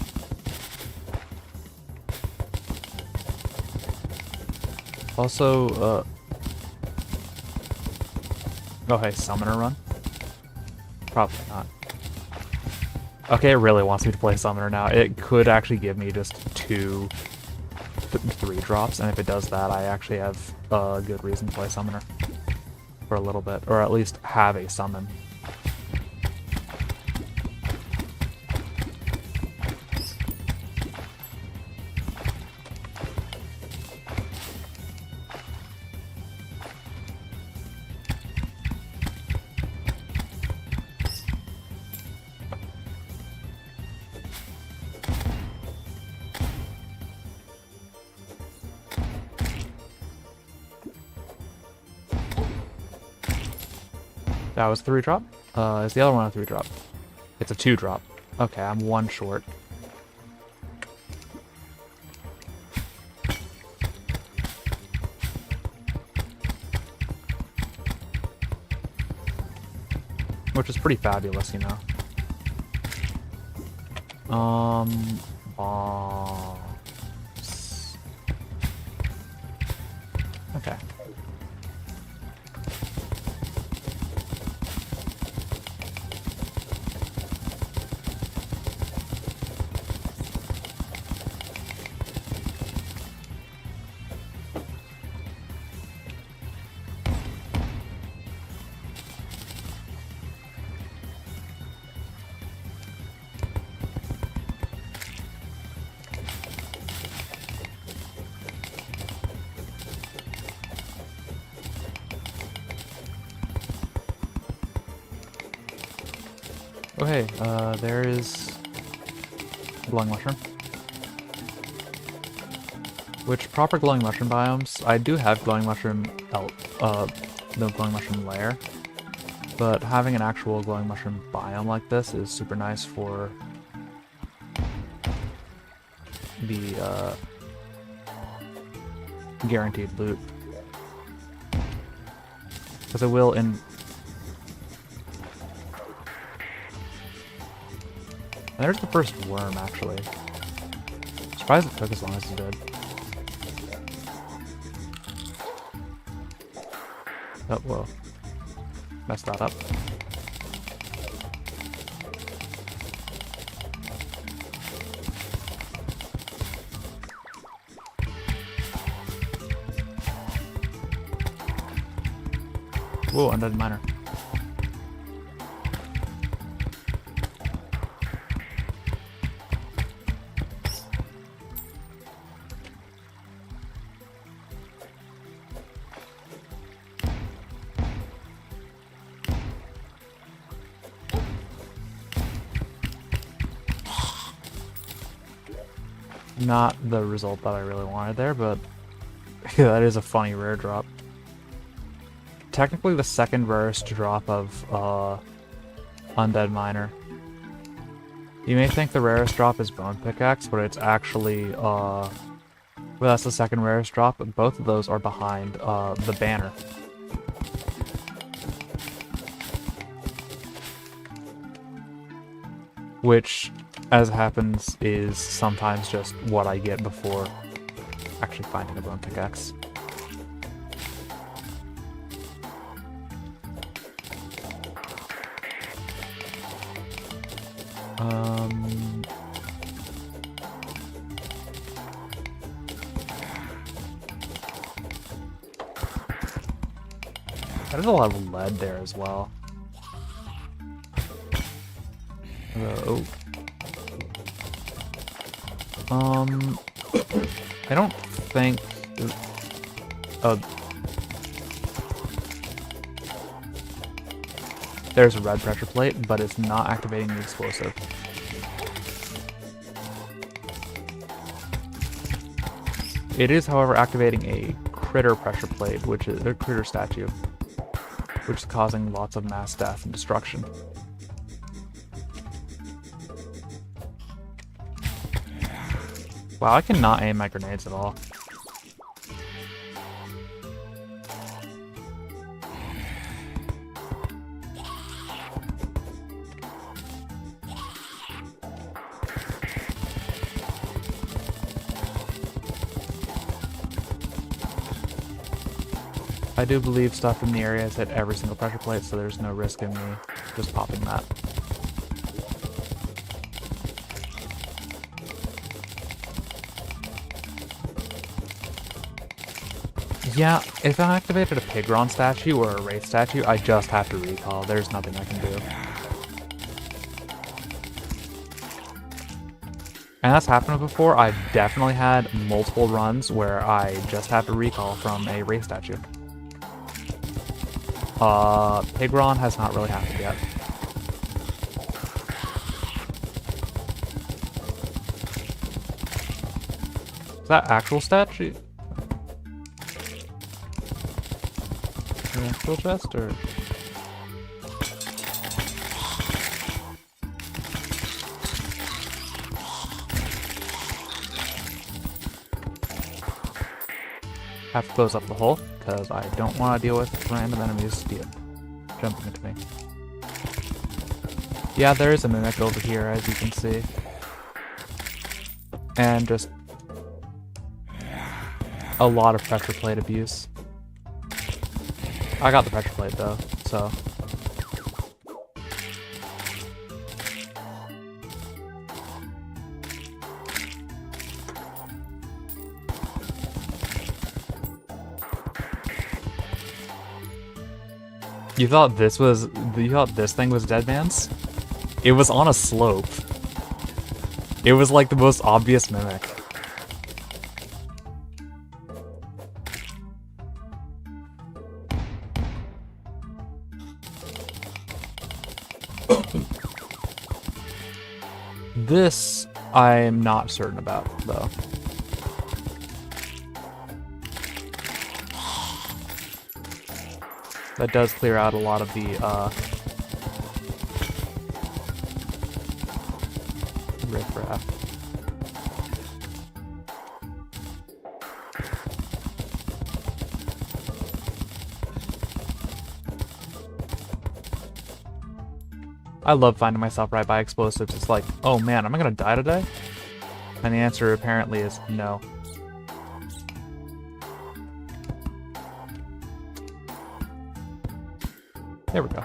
Also, oh hey, summoner run? Probably not. Okay, it really wants me to play summoner now. It could actually give me just 3 drops, and if it does that, I actually have a good reason to play summoner for a little bit, or at least have a summon. That was 3-drop? Is the other one a 3-drop? It's a 2-drop. Okay, I'm 1 short. Which is pretty fabulous, you know. Bombs. Okay. Okay, there is glowing mushroom. Which proper glowing mushroom biomes? I do have glowing mushroom, the glowing mushroom layer, but having an actual glowing mushroom biome like this is super nice for the guaranteed loot. Because it will in. And there's the first worm, actually. Surprised it took as long as it did. Oh, whoa. Messed that up. Whoa, undead miner. Not the result that I really wanted there, but yeah, that is a funny rare drop. Technically the second rarest drop of Undead Miner. You may think the rarest drop is Bone Pickaxe, but it's actually, well, that's the second rarest drop, but both of those are behind the banner. Which, as happens, is sometimes just what I get before actually finding a Bone Pickaxe. There's a lot of lead there as well. Oh. I don't think. There's a red pressure plate, but it's not activating the explosive. It is, however, activating a critter pressure plate, which is a critter statue, which is causing lots of mass death and destruction. Wow, I cannot aim my grenades at all. I do believe stuff in the area has hit every single pressure plate, so there's no risk in me just popping that. Yeah, if I activated a Pigron statue or a Wraith statue, I just have to recall. There's nothing I can do. And that's happened before. I've definitely had multiple runs where I just have to recall from a Wraith statue. Pigron has not really happened yet. Is that actual statue? An actual chest, or? Have to close up the hole, because I don't want to deal with random enemies jumping into me. Yeah, there is a mimic over here, as you can see. And just a lot of pressure plate abuse. I got the pressure plate though, so. You thought this thing was Dead Man's? It was on a slope. It was like the most obvious mimic. This I'm not certain about, though. That does clear out a lot of the, riffraff. I love finding myself right by explosives. It's like, oh man, am I gonna die today? And the answer apparently is no. There we go.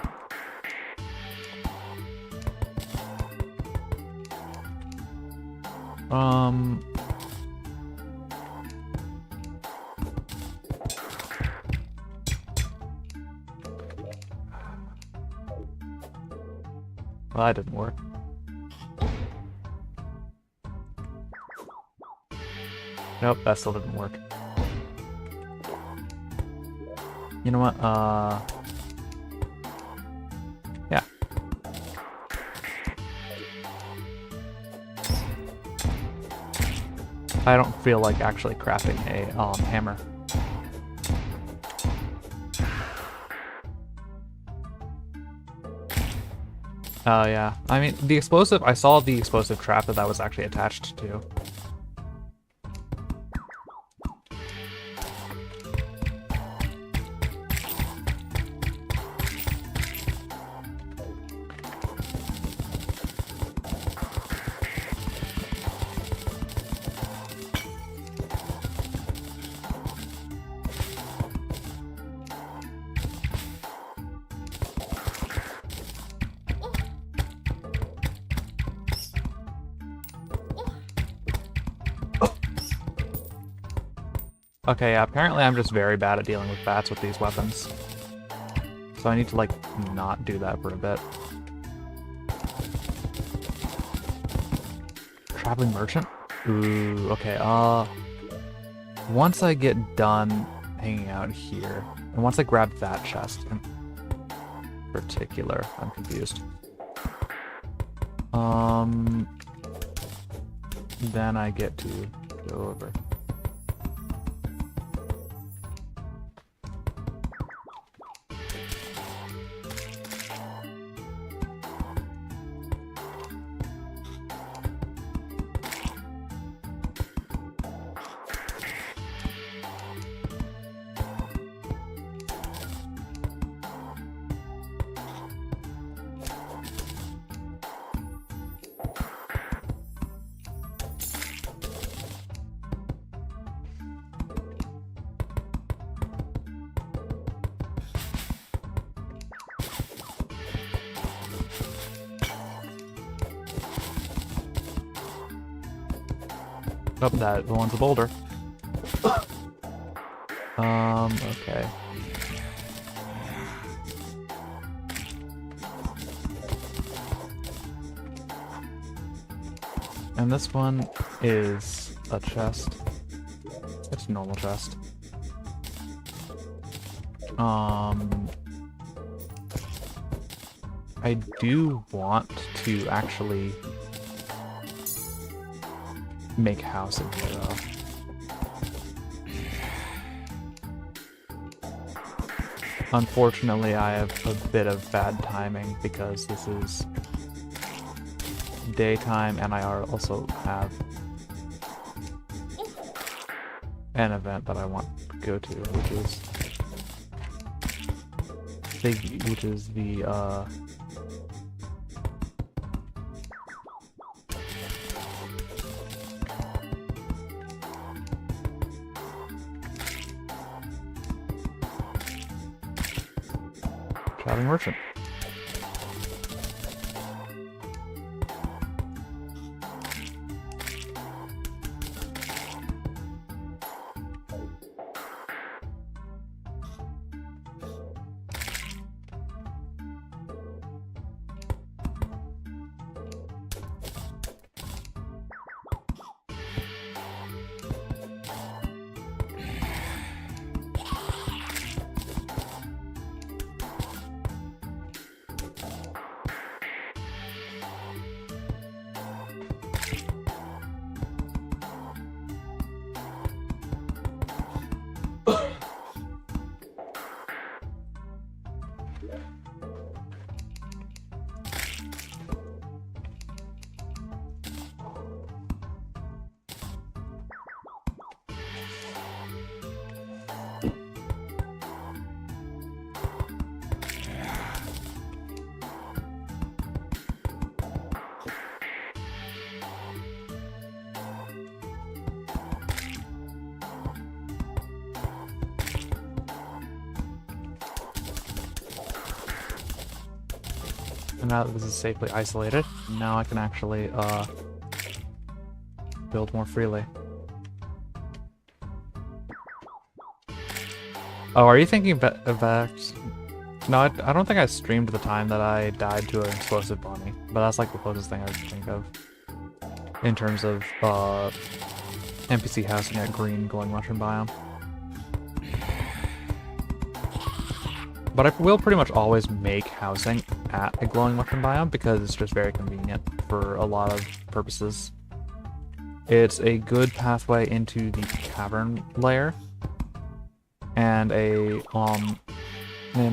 Well, that didn't work. Nope, that still didn't work. You know what, yeah. I don't feel like actually crafting a, hammer. Oh, yeah. I mean, the explosive, I saw the explosive trap that was actually attached to. Okay, yeah, apparently I'm just very bad at dealing with bats with these weapons. So I need to, like, not do that for a bit. Traveling merchant? Ooh, okay, once I get done hanging out here, and once I grab that chest in particular, I'm confused. Then I get to go over. Oh, that one's a boulder. Okay. And this one is a chest. It's a normal chest. I do want to actually make a house in here, though. Unfortunately, I have a bit of bad timing because this is daytime and I also have an event that I want go to, which is the traveling merchant. And now that this is safely isolated, now I can actually build more freely. Oh, are you thinking back? No, I don't think I streamed the time that I died to an explosive bunny, but that's like the closest thing I would think of in terms of NPC housing at green glowing mushroom biome. But I will pretty much always make housing at a glowing mushroom biome because it's just very convenient for a lot of purposes. It's a good pathway into the cavern layer, and and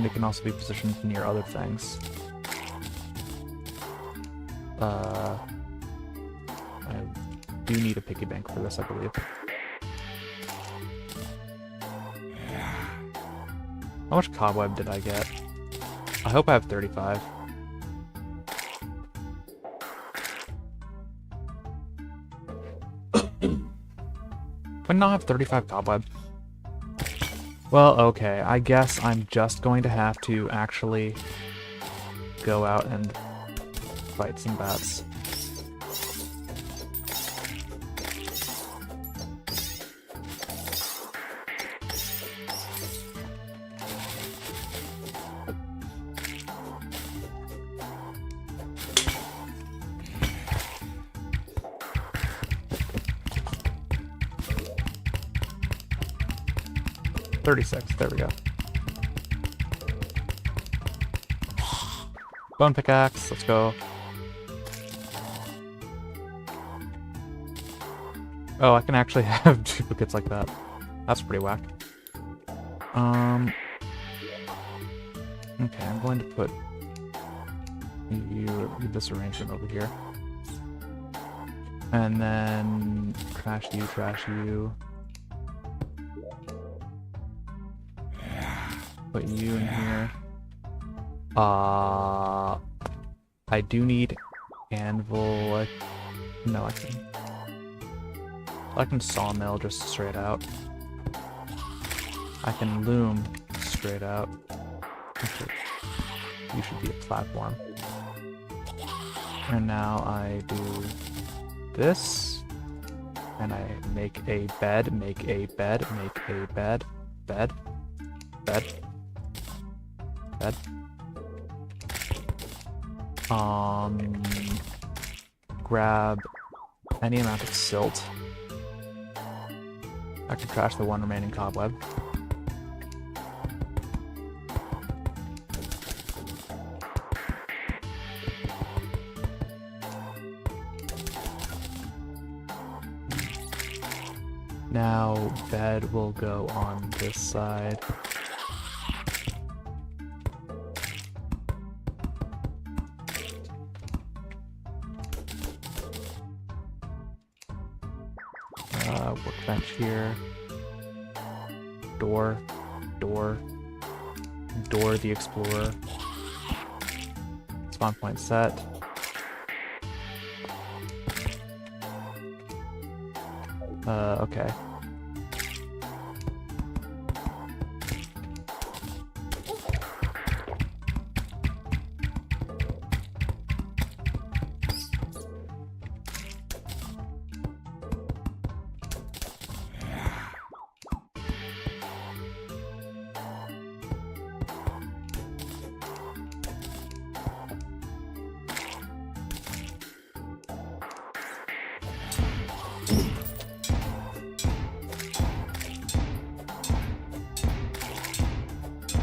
it can also be positioned near other things. I do need a piggy bank for this, I believe. How much cobweb did I get? I hope I have 35. Why not have 35 cobweb? Well, okay, I guess I'm just going to have to actually go out and fight some bats. There we go. Bone pickaxe, let's go. Oh, I can actually have duplicates like that. That's pretty whack. Okay, I'm going to put this arrangement over here. And then trash you. Put you in here. I do need anvil. No, I can sawmill just straight out. I can loom straight out. You should be a platform. And now I do this, and I make a bed, make a bed, make a bed, bed. Grab any amount of silt. I can trash the one remaining cobweb. Now bed will go on this side. Workbench here. door, door, door the explorer. Spawn point set. Okay.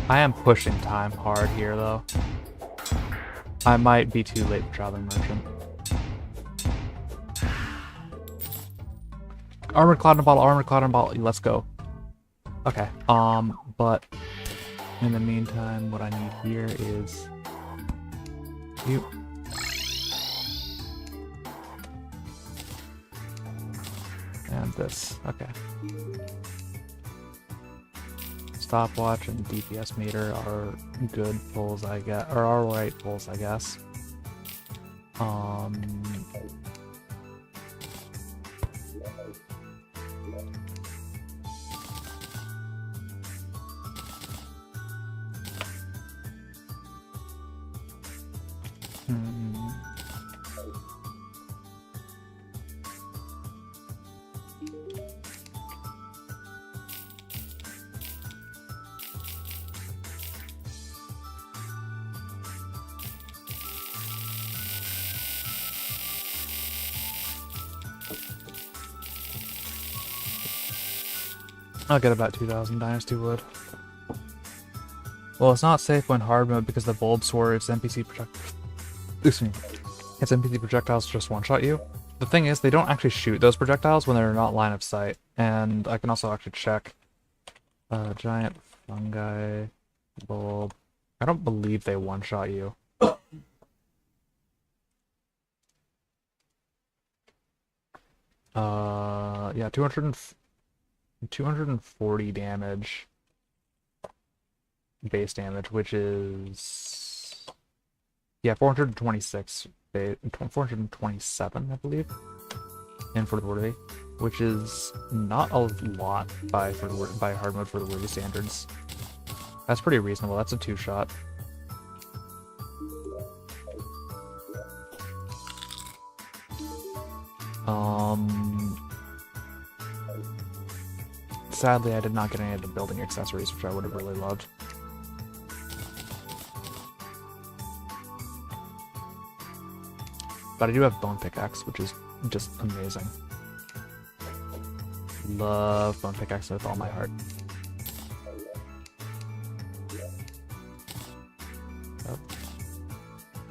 I am pushing time hard here, though. I might be too late for Traveling Merchant. Armored Cloud and Bottle, Armored Cloud and Bottle, let's go. Okay, but in the meantime, what I need here is you. And this, okay. Stopwatch and DPS meter are good pulls, I guess, or are right pulls, I guess. I'll get about 2,000 Dynasty Wood. Well, it's not safe when hard mode because the Bulb Sword, its NPC projectiles just one-shot you. The thing is, they don't actually shoot those projectiles when they're not line of sight. And I can also actually check. Giant fungi, bulb. I don't believe they one-shot you. Yeah, 240 damage. Base damage, which is... yeah, 426. 427, I believe. And for the worthy, which is not a lot by hard mode for the worthy standards. That's pretty reasonable. That's a 2-shot. Sadly, I did not get any of the building accessories, which I would have really loved. But I do have Bone Pickaxe, which is just amazing. Love Bone Pickaxe with all my heart. Oh.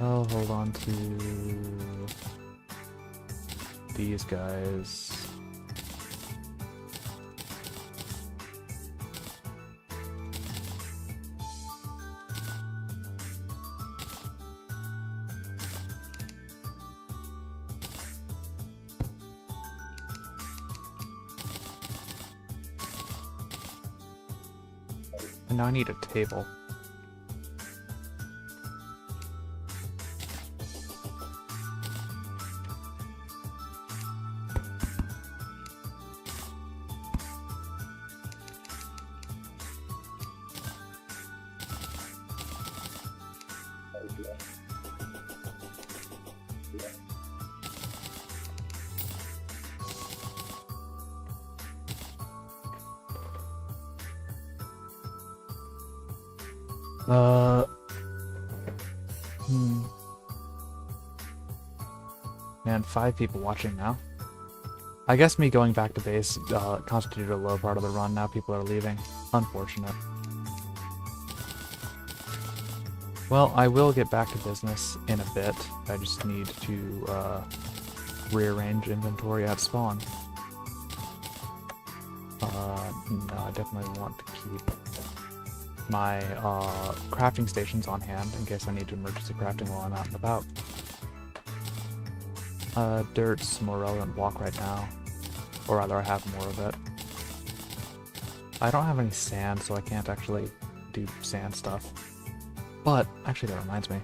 I'll hold on to these guys. And now I need a table. Man, 5 people watching now. I guess me going back to base constituted a low part of the run. Now people are leaving. Unfortunate. Well, I will get back to business in a bit. I just need to rearrange inventory at spawn. No, I definitely want to keep my crafting stations on hand in case I need to emergency crafting while I'm out and about. Dirt's more relevant walk right now, or rather I have more of it. I don't have any sand, so I can't actually do sand stuff. But, actually that reminds me.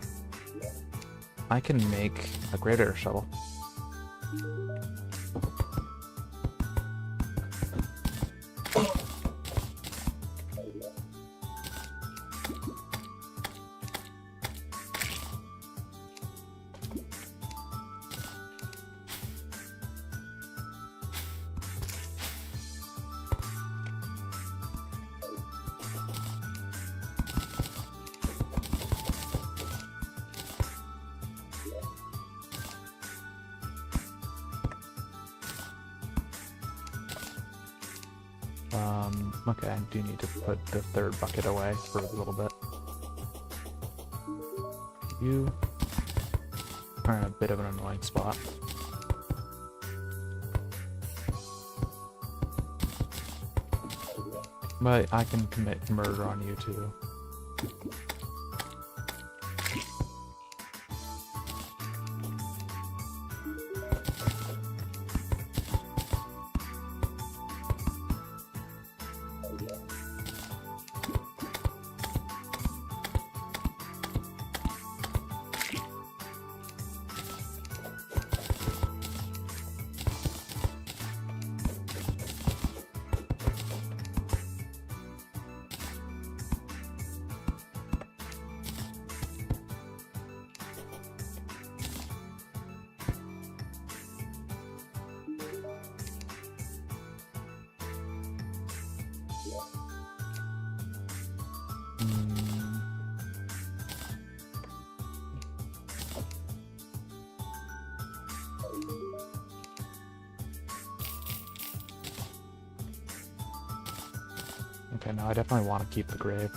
I can make a greater shuttle. Okay, I do need to put the third bucket away for a little bit. You are in a bit of an annoying spot. But I can commit murder on you too. Okay, no, I definitely want to keep the grave.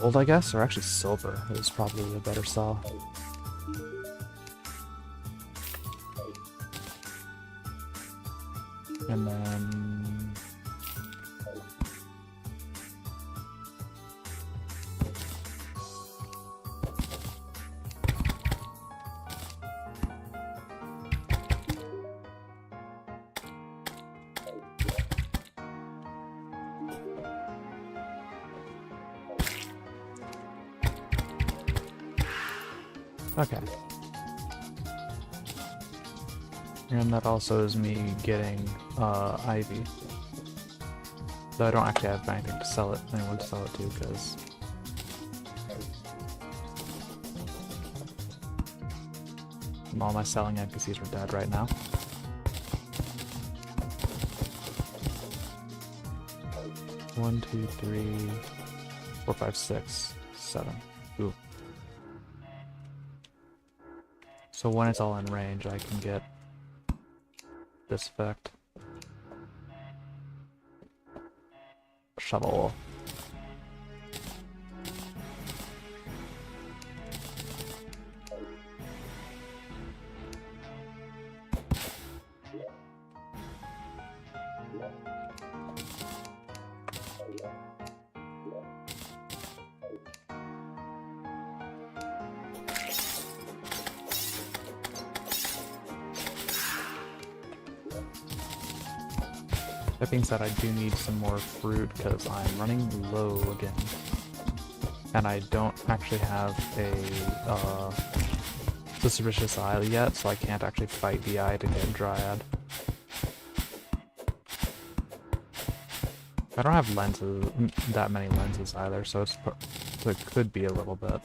Gold, I guess, or actually silver is probably a better sell. And then... Okay. And that also is me getting ivy. Though I don't actually have anything to sell it, anyone to sell it to, because all my selling NPCs are dead right now. One, two, three, 4, 5, 6, 7. Ooh. So when it's all in range, I can get this effect. Shovel. That being said, I do need some more fruit because I'm running low again. And I don't actually have a suspicious eye yet, so I can't actually fight the eye to get Dryad. I don't have lenses, that many lenses either, so it could be a little bit.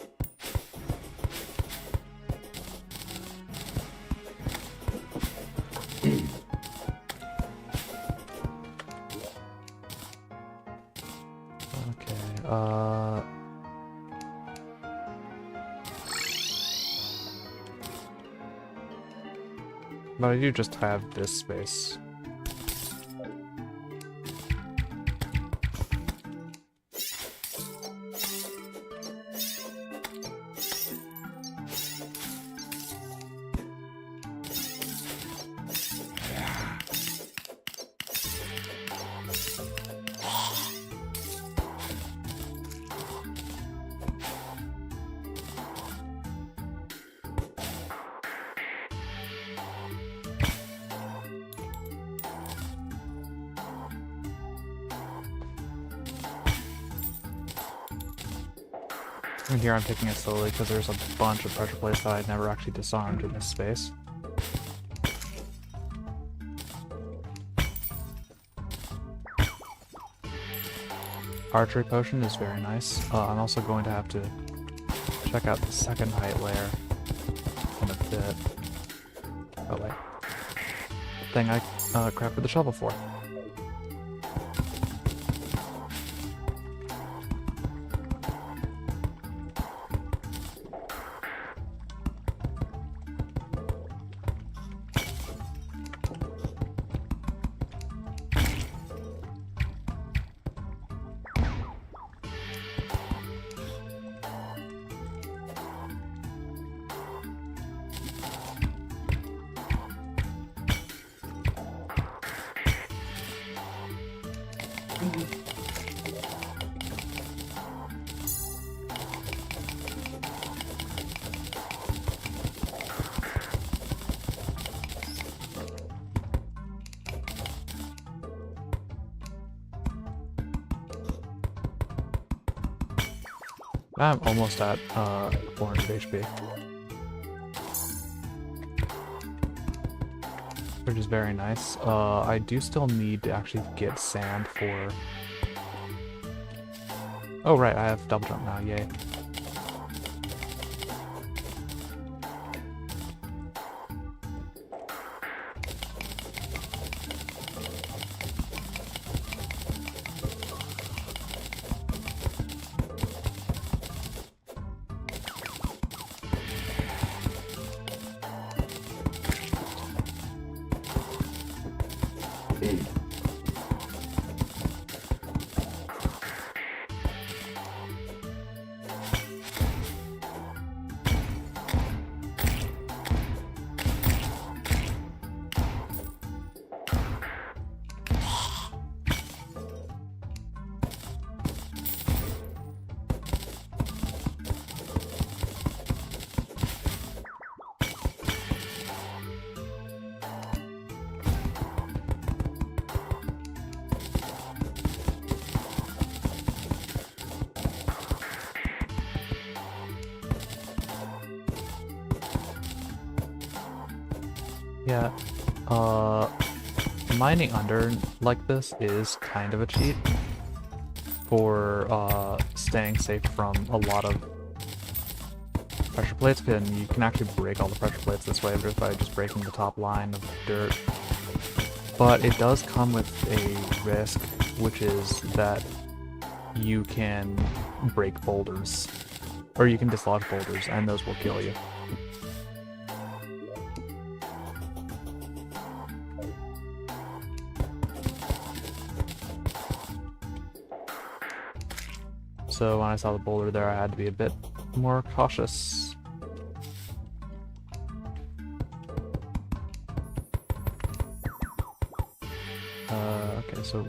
But I do just have this space. And here I'm taking it slowly because there's a bunch of pressure plates that I'd never actually disarmed in this space. Archery potion is very nice. I'm also going to have to check out the second height layer in a bit. Oh wait. Thing I crafted the shovel for. I'm almost at 400 HP. Which is very nice. I do still need to actually get sand for... Oh right, I have double jump now, yay. Yeah, mining under like this is kind of a cheat for staying safe from a lot of pressure plates, and you can actually break all the pressure plates this way just by just breaking the top line of dirt. But it does come with a risk, which is that you can break boulders, or you can dislodge boulders, and those will kill you. So when I saw the boulder there, I had to be a bit more cautious. Okay, so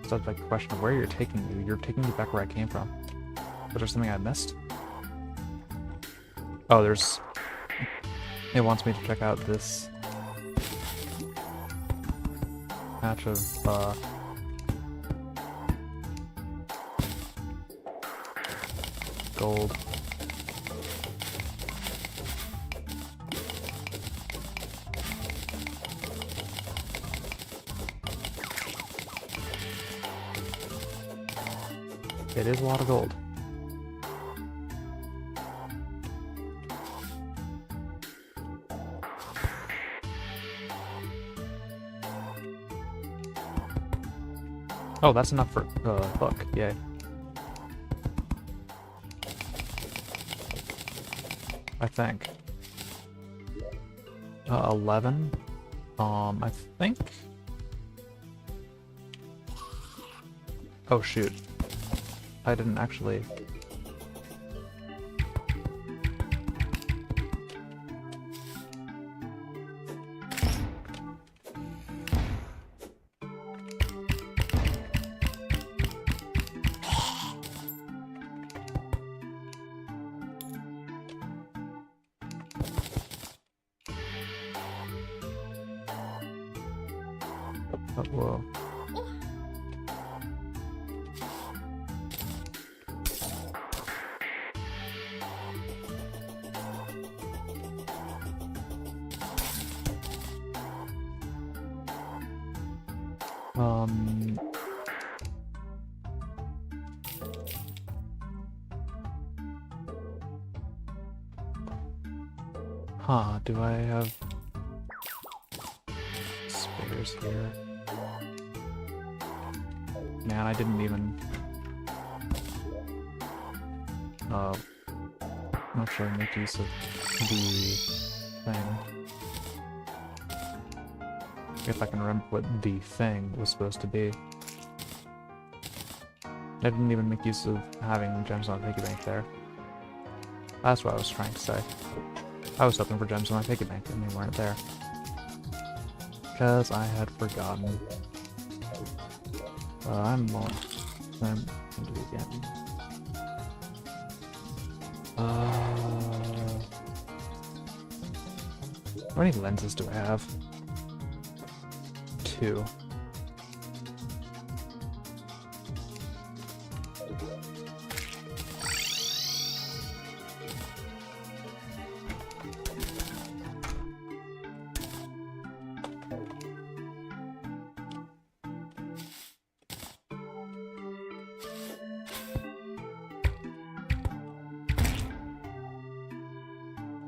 that's like the question of where you're taking me. You're taking me back where I came from. Was there something I missed? Oh, there's... It wants me to check out this patch of, gold. It is a lot of gold. Oh, that's enough for hook. Yay. I think. 11. I think. Oh shoot. I didn't actually. Oh, whoa. Um... Huh, do I have spares here? Man, I didn't even actually make use of the thing. If I can remember what the thing was supposed to be. I didn't even make use of having gems on piggy bank there. That's what I was trying to say. I was hoping for gems on my piggy bank and they weren't there. Because I had forgotten. I'm going to do it again. How many lenses do I have? 2.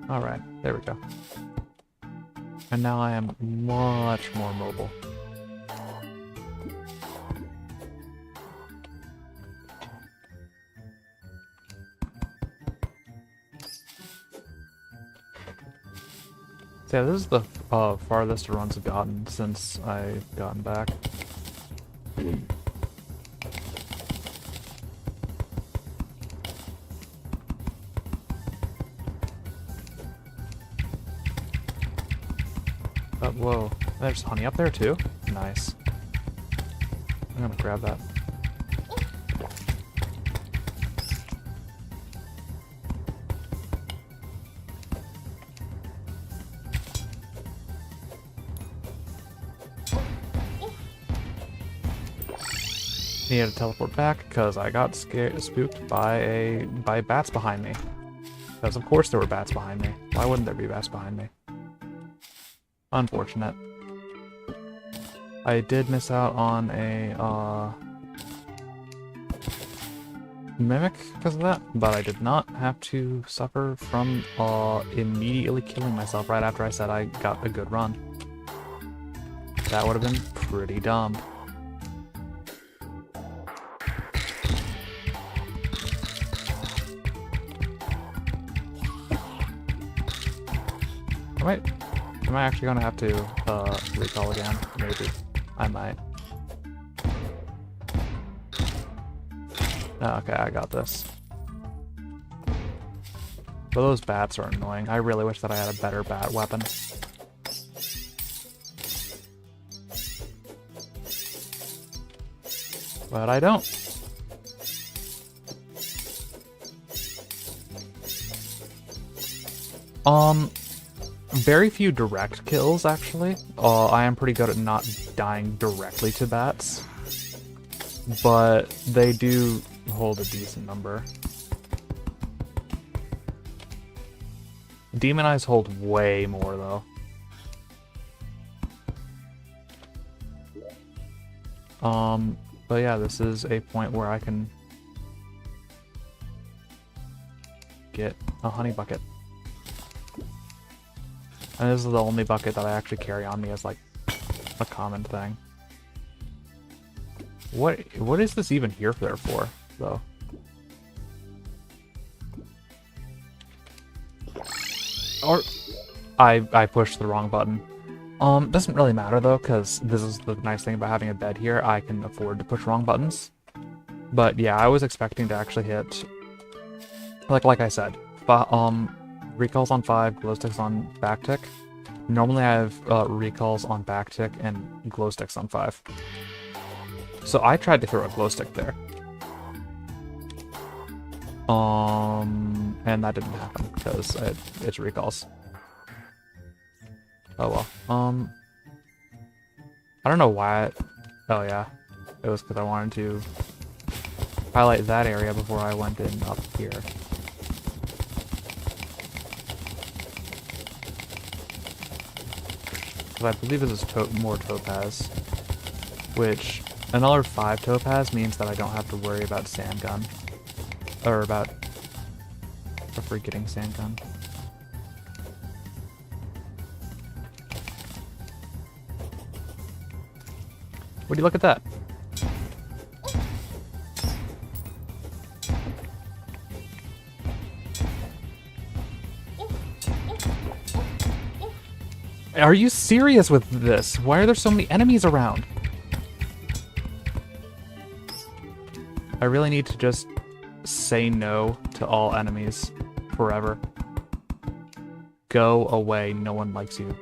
Alright, there we go. And now I am much more mobile. So yeah, this is the farthest a run's gotten since I've gotten back. Whoa, there's honey up there too? Nice. I'm gonna grab that. Needed to teleport back because I got spooked by bats behind me. Because of course there were bats behind me. Why wouldn't there be bats behind me? Unfortunate. I did miss out on a mimic because of that, but I did not have to suffer from immediately killing myself right after I said I got a good run. That would have been pretty dumb. Wait. Am I actually gonna have to recall again? Maybe. I might. Oh, okay, I got this. But those bats are annoying. I really wish that I had a better bat weapon. But I don't. Very few direct kills, actually. I am pretty good at not dying directly to bats. But they do hold a decent number. Demon Eyes hold way more, though. But yeah, this is a point where I can get a honey bucket. And this is the only bucket that I actually carry on me as, like, a common thing. What is this even here for, though? Or... I pushed the wrong button. Doesn't really matter, though, because this is the nice thing about having a bed here. I can afford to push wrong buttons. But, yeah, I was expecting to actually hit... Like I said, recalls on 5, glow sticks on backtick. Normally I have recalls on backtick and glow sticks on 5. So I tried to throw a glow stick there. And that didn't happen because it's recalls. Oh well. I don't know why oh yeah. It was because I wanted to highlight that area before I went in up here. I believe this is more topaz. which another 5 topaz means that I don't have to worry about sand gun. Or about a free getting sand gun. Would you look at that? Are you serious with this? Why are there so many enemies around? I really need to just say no to all enemies forever. Go away, no one likes you.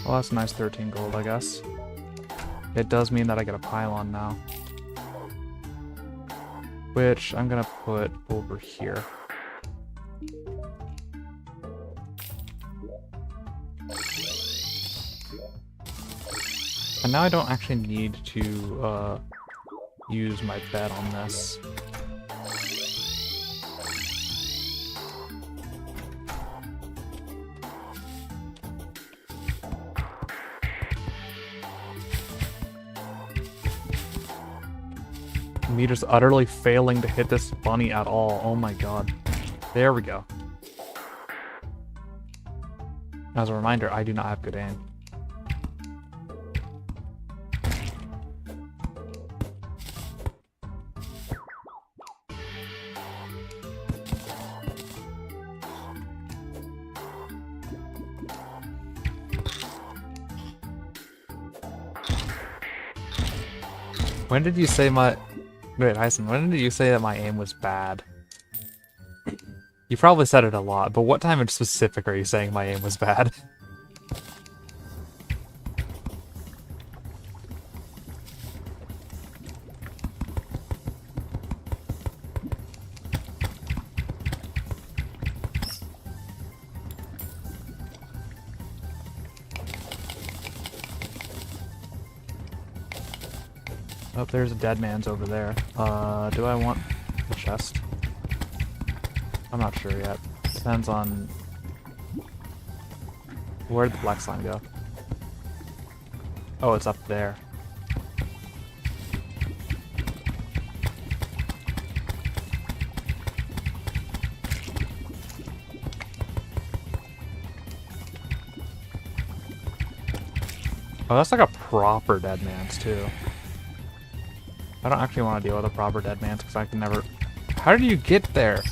Well, that's a nice 13 gold, I guess. It does mean that I get a pylon now. Which I'm gonna put over here. And now I don't actually need to use my bet on this. Me just utterly failing to hit this bunny at all. Oh my god. There we go. As a reminder, I do not have good aim. When did you say my... Wait, Hyson, when did you say that my aim was bad? You probably said it a lot, but what time in specific are you saying my aim was bad? Oh, there's a dead man's over there. Do I want the chest? I'm not sure yet. Depends on... Where'd the black slime go? Oh, it's up there. Oh, that's like a proper dead man's too. I don't actually want to deal with a proper dead man's because I can never... How did you get there?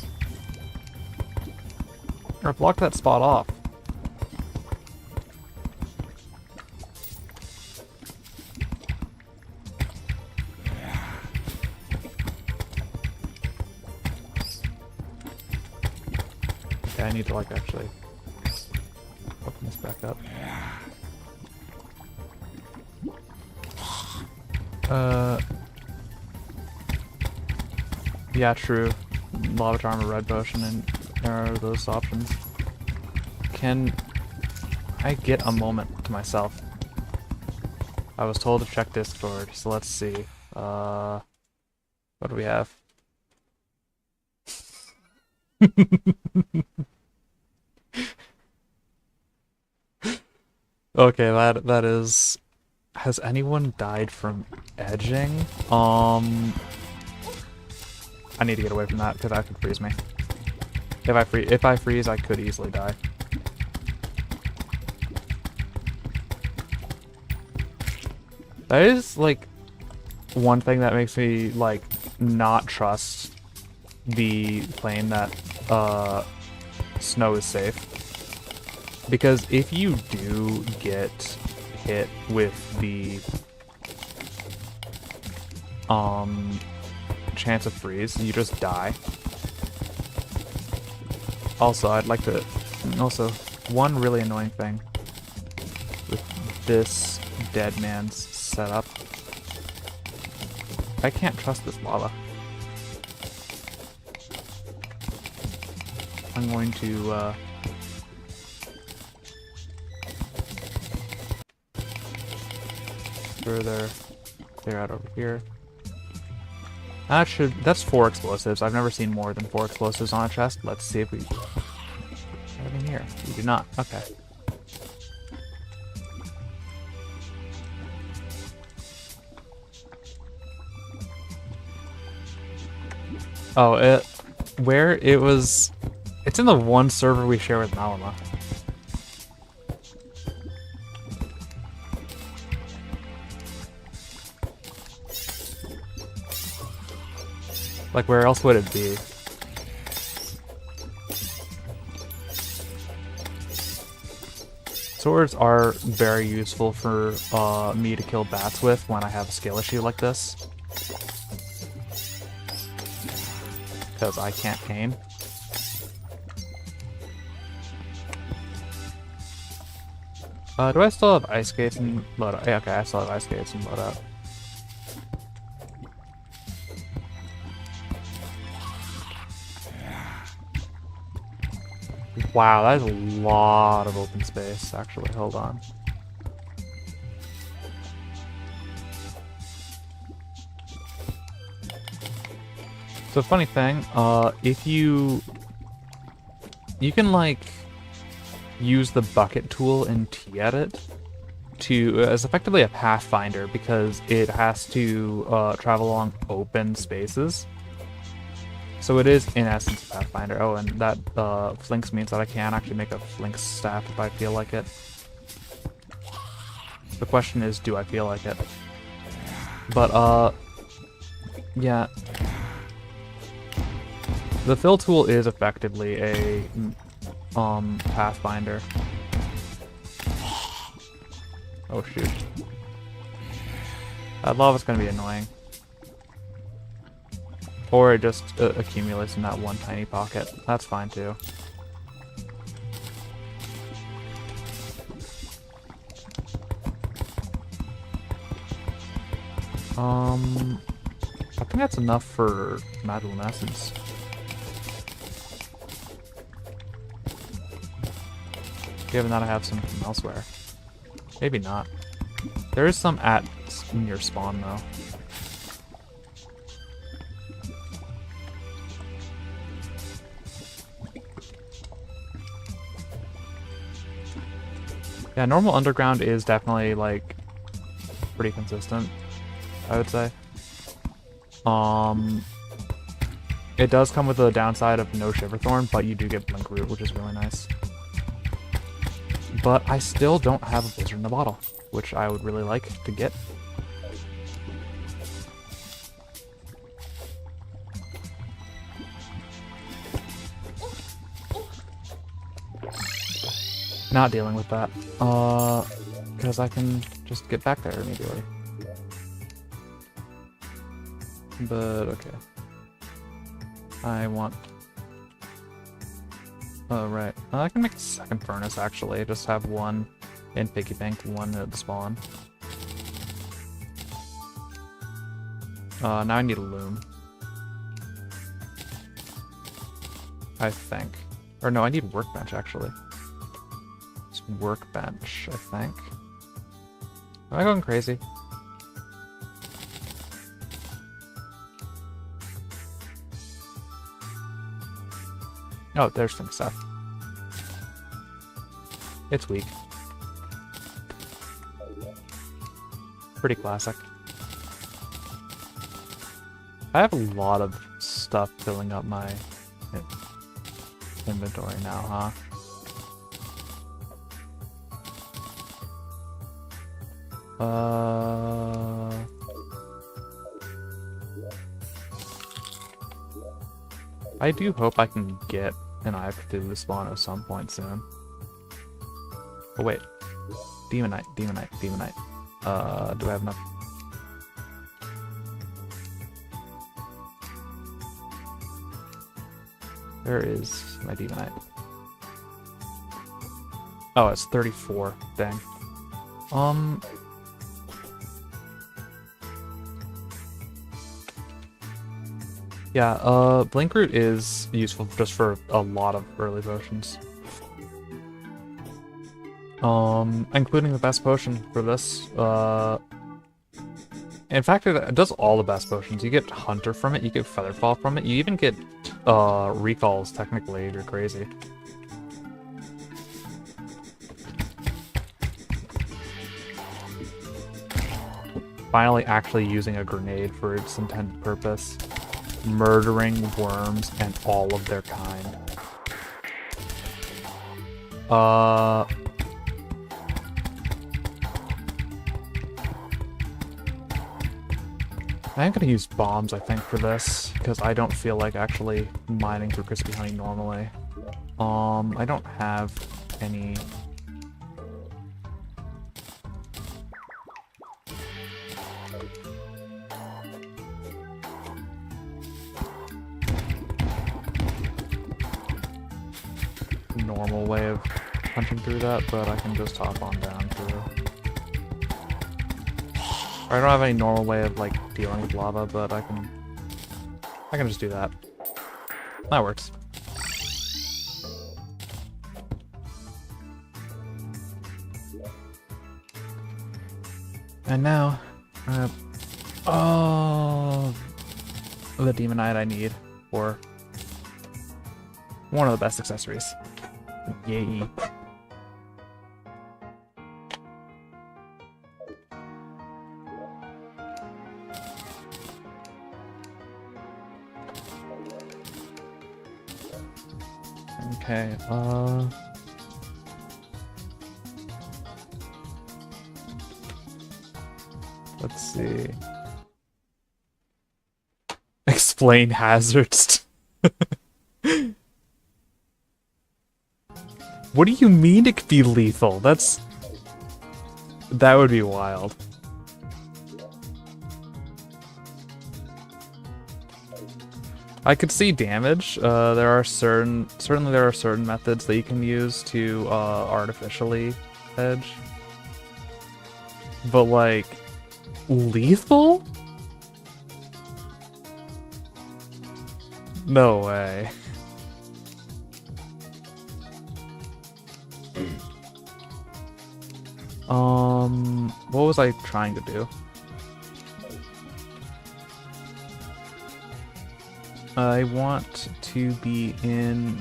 Or block that spot off. Okay, I need to like actually open this back up. Yeah, true. Lava Charm or Red Potion, and there are those options. Can I get a moment to myself? I was told to check Discord, so let's see. What do we have? Okay, that is... Has anyone died from edging? I need to get away from that because that could freeze me. If I freeze, I could easily die. That is like one thing that makes me like not trust the claim that snow is safe. Because if you do get hit with the chance of freeze, you just die. Also, I'd like to... Also, one really annoying thing with this dead man's setup. I can't trust this lava. I'm going to sure they're clear out over here. That's 4 explosives. I've never seen more than 4 explosives on a chest. Let's see if we have anything here. We do not. Okay. Oh, it's in the one server we share with Malama. Like, where else would it be? Swords are very useful for me to kill bats with when I have a skill issue like this. Because I can't aim. Do I still have ice skates and loadout? Yeah, okay, I still have ice skates and loadout. Wow, that is a lot of open space, actually. Hold on. So, funny thing, if you can, like, use the bucket tool in T-Edit as effectively a pathfinder, because it has to travel along open spaces. So it is, in essence, a pathfinder. Oh, and that flinks means that I can actually make a flinks staff if I feel like it. The question is, do I feel like it? But, yeah. The fill tool is effectively a pathfinder. Oh shoot. That lava's gonna be annoying. Or it just accumulates in that one tiny pocket. That's fine too. I think that's enough for Madluminescence. Given that I have some from elsewhere. Maybe not. There is some at near spawn though. Yeah, normal underground is definitely, like, pretty consistent, I would say. It does come with the downside of no Shiverthorn, but you do get Blink Root, which is really nice. But I still don't have a Blizzard in the bottle, which I would really like to get. Not dealing with that, because I can just get back there immediately. But, okay. I want... Oh, right. I can make a second furnace, actually. Just have one in Piggy Bank, one at the spawn. Now I need a loom. I think. Or no, I need workbench, actually. Workbench, I think. Am I going crazy? Oh, there's some stuff. It's weak. Pretty classic. I have a lot of stuff filling up my inventory now, huh? I do hope I can get an FTW spawn at some point soon. Oh wait. Demonite. Do I have enough? Where is my Demonite? Oh, it's 34. Dang. Yeah, Blink Root is useful just for a lot of early potions. Including the best potion for this, In fact, it does all the best potions. You get Hunter from it, you get Featherfall from it, you even get recalls, technically, if you're crazy. Finally actually using a grenade for its intended purpose. Murdering worms and all of their kind. I'm gonna use bombs, I think, for this, because I don't feel like actually mining through crispy honey normally. I don't have any... normal way of punching through that, but I can just hop on down through. Or I don't have any normal way of like dealing with lava, but I can just do that. That works. And now, oh, the demonite I need for one of the best accessories. Yay. Okay, let's see. Explain hazards. What do you mean it could be lethal? That would be wild. I could see damage. Certainly there are certain methods that you can use to artificially edge. But like lethal? No way. What was I trying to do? I want to be in...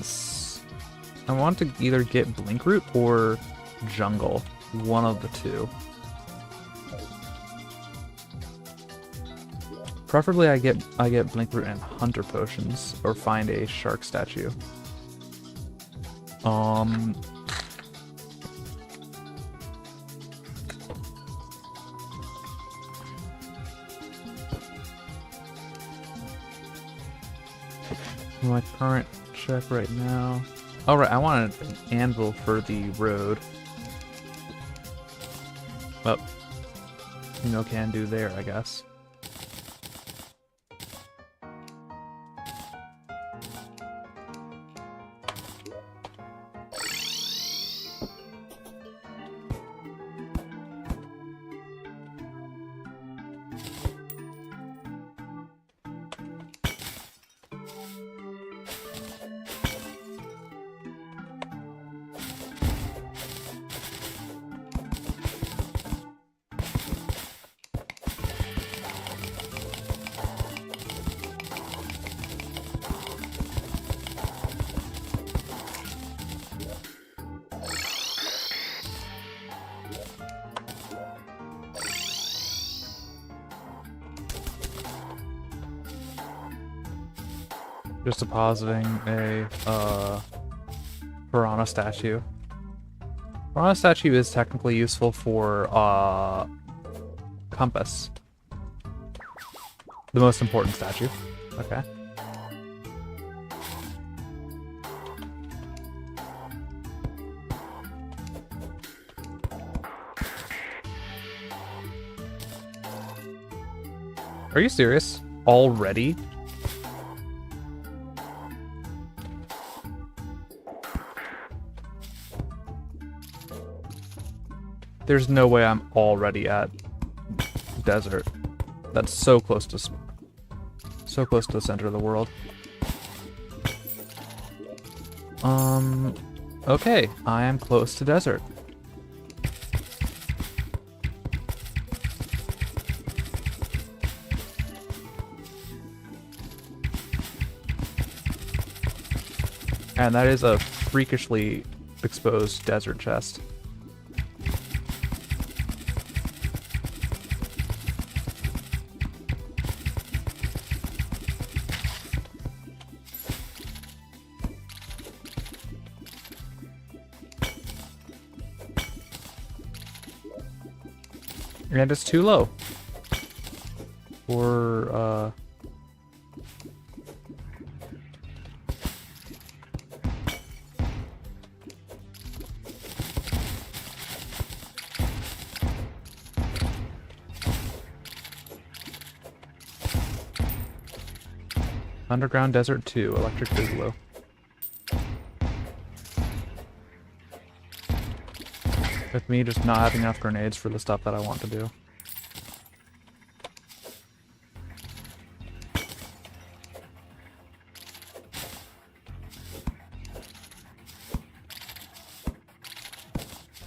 I want to either get Blink Root or Jungle. One of the two. Preferably I get Blink Root and Hunter Potions, or find a Shark Statue. My current check right now. Oh right, I want an anvil for the road. Well, no can do there, I guess. Just depositing a piranha statue. Piranha statue is technically useful for compass. The most important statue. Okay. Are you serious? Already? There's no way I'm already at desert. That's so close to the center of the world. Okay, I am close to desert. And that is a freakishly exposed desert chest. And it's too low for Underground Desert 2, Electric Boogaloo. With me just not having enough grenades for the stuff that I want to do.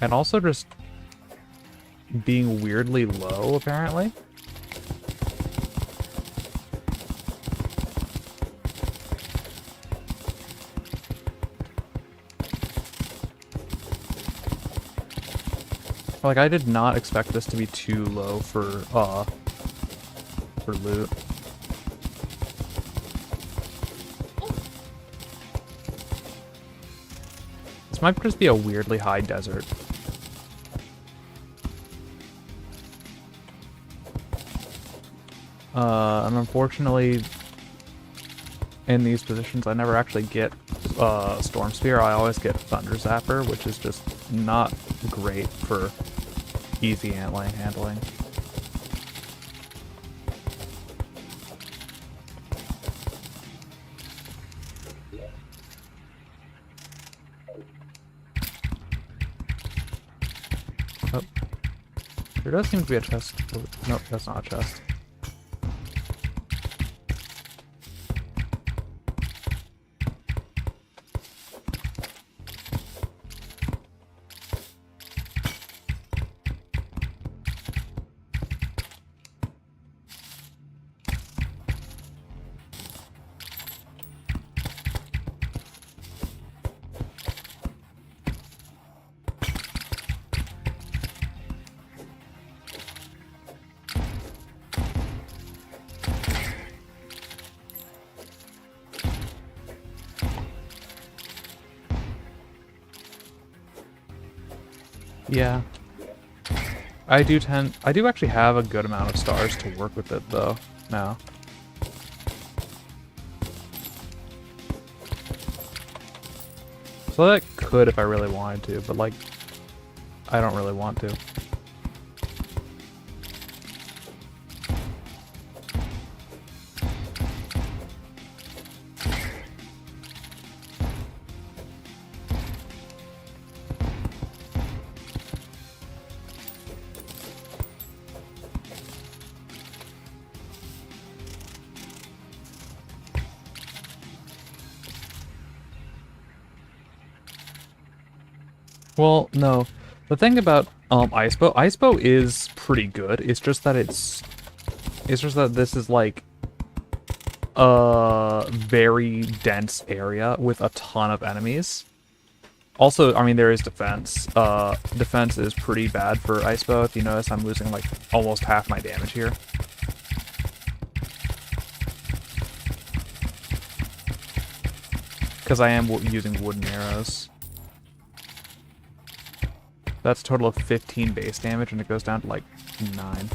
And also just being weirdly low, apparently. Like, I did not expect this to be too low for loot. This might just be a weirdly high desert. And unfortunately, in these positions, I never actually get Storm Spear. I always get Thunder Zapper, which is just not great for easy antling handling. Oh. There does seem to be a chest. Nope, that's not a chest. Yeah. I do actually have a good amount of stars to work with it though, now. So that could if I really wanted to, but like, I don't really want to. Well, no. The thing about Ice Bow is pretty good. It's just that this is like a very dense area with a ton of enemies. Also, I mean, there is defense. Defense is pretty bad for Ice Bow. If you notice, I'm losing like almost half my damage here. Because I am using wooden arrows. That's a total of 15 base damage, and it goes down to like 9.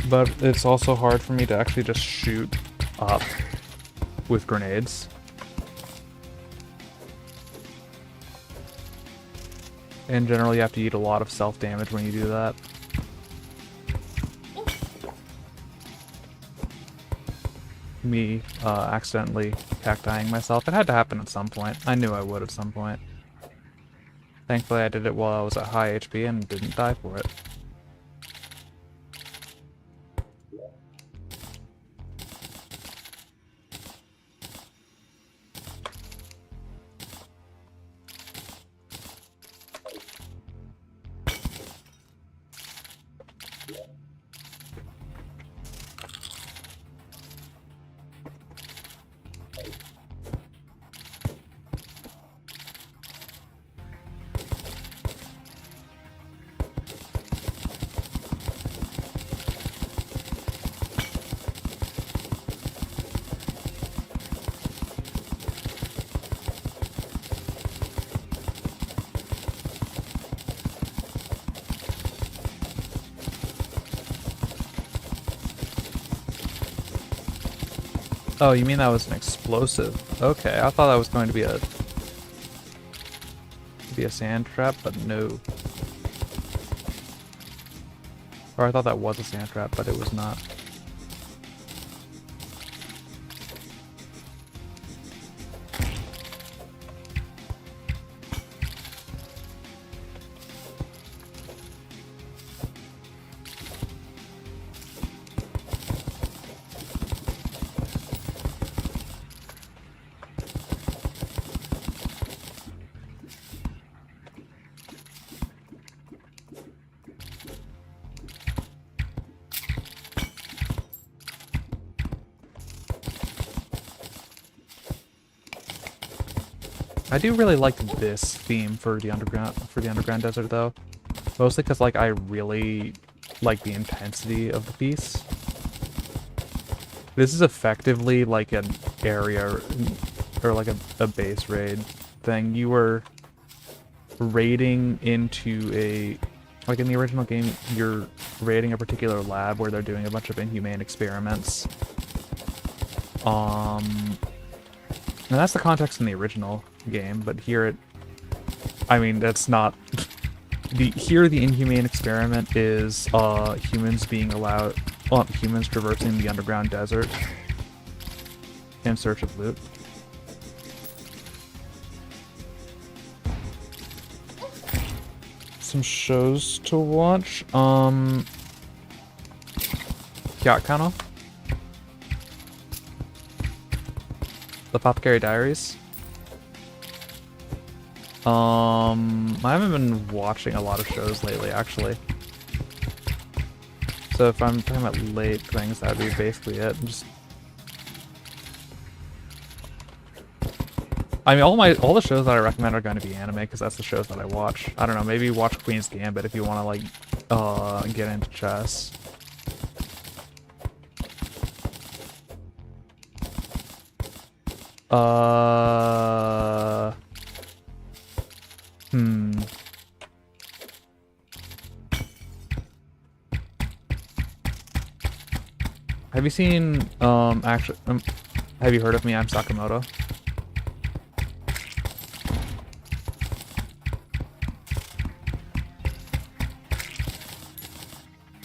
But it's also hard for me to actually just shoot up with grenades. In general, you have to eat a lot of self-damage when you do that. me accidentally cactiing myself. It had to happen at some point. I knew I would at some point. Thankfully I did it while I was at high HP and didn't die for it. Oh, you mean that was an explosive? Okay, I thought that was going to be a sand trap, but no. Or I thought that was a sand trap, but it was not. I do really like this theme for the underground desert though. Mostly because like I really like the intensity of the piece. This is effectively like an area or like a base raid thing. You were raiding into a, like in the original game, you're raiding a particular lab where they're doing a bunch of inhumane experiments. And that's the context in the original game, but here I mean, that's not... Here the inhumane experiment is humans being allowed... Well, humans traversing the underground desert in search of loot. Some shows to watch. Yacht Kennel. The Apothecary Diaries. I haven't been watching a lot of shows lately, actually. So if I'm talking about late things, that'd be basically it. Just... I mean, all the shows that I recommend are going to be anime, because that's the shows that I watch. I don't know, maybe watch Queen's Gambit if you want to, like, get into chess. Have you seen, actually, have you heard of me? I'm Sakamoto.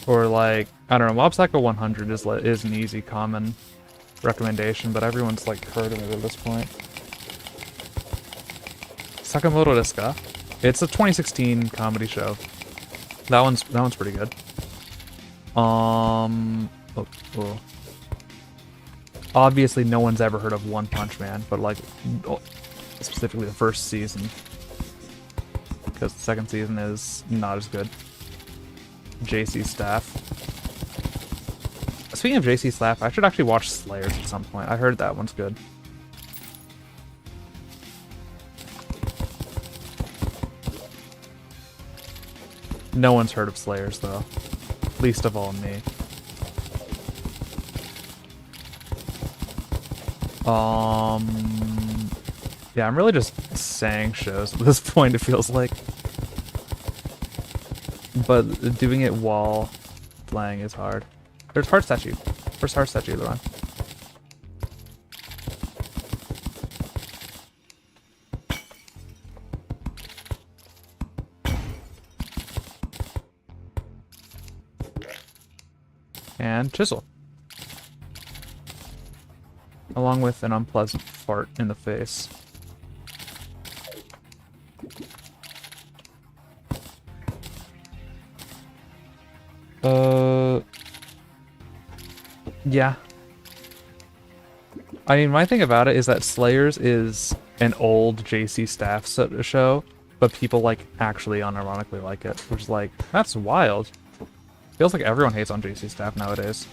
Or like, I don't know, Mob Psycho 100 is an easy, common recommendation, but everyone's like heard of it at this point. Sakamoto desu ka? It's a 2016 comedy show. That one's pretty good. Obviously no one's ever heard of One Punch Man, but like specifically the first season, because the second season is not as good. JC Staff. Speaking of JC Staff, I should actually watch Slayers at some point. I heard that one's good. No one's heard of Slayers though. Least of all me. Yeah, I'm really just saying shows at this point, it feels like. But doing it while playing is hard. There's Heart Statue. Where's Heart Statue, Laurent? And Chisel. along with an unpleasant fart in the face. Yeah. I mean, my thing about it is that Slayers is an old JC Staff show, but people, like, actually unironically like it, which is like, that's wild. Feels like everyone hates on JC Staff nowadays.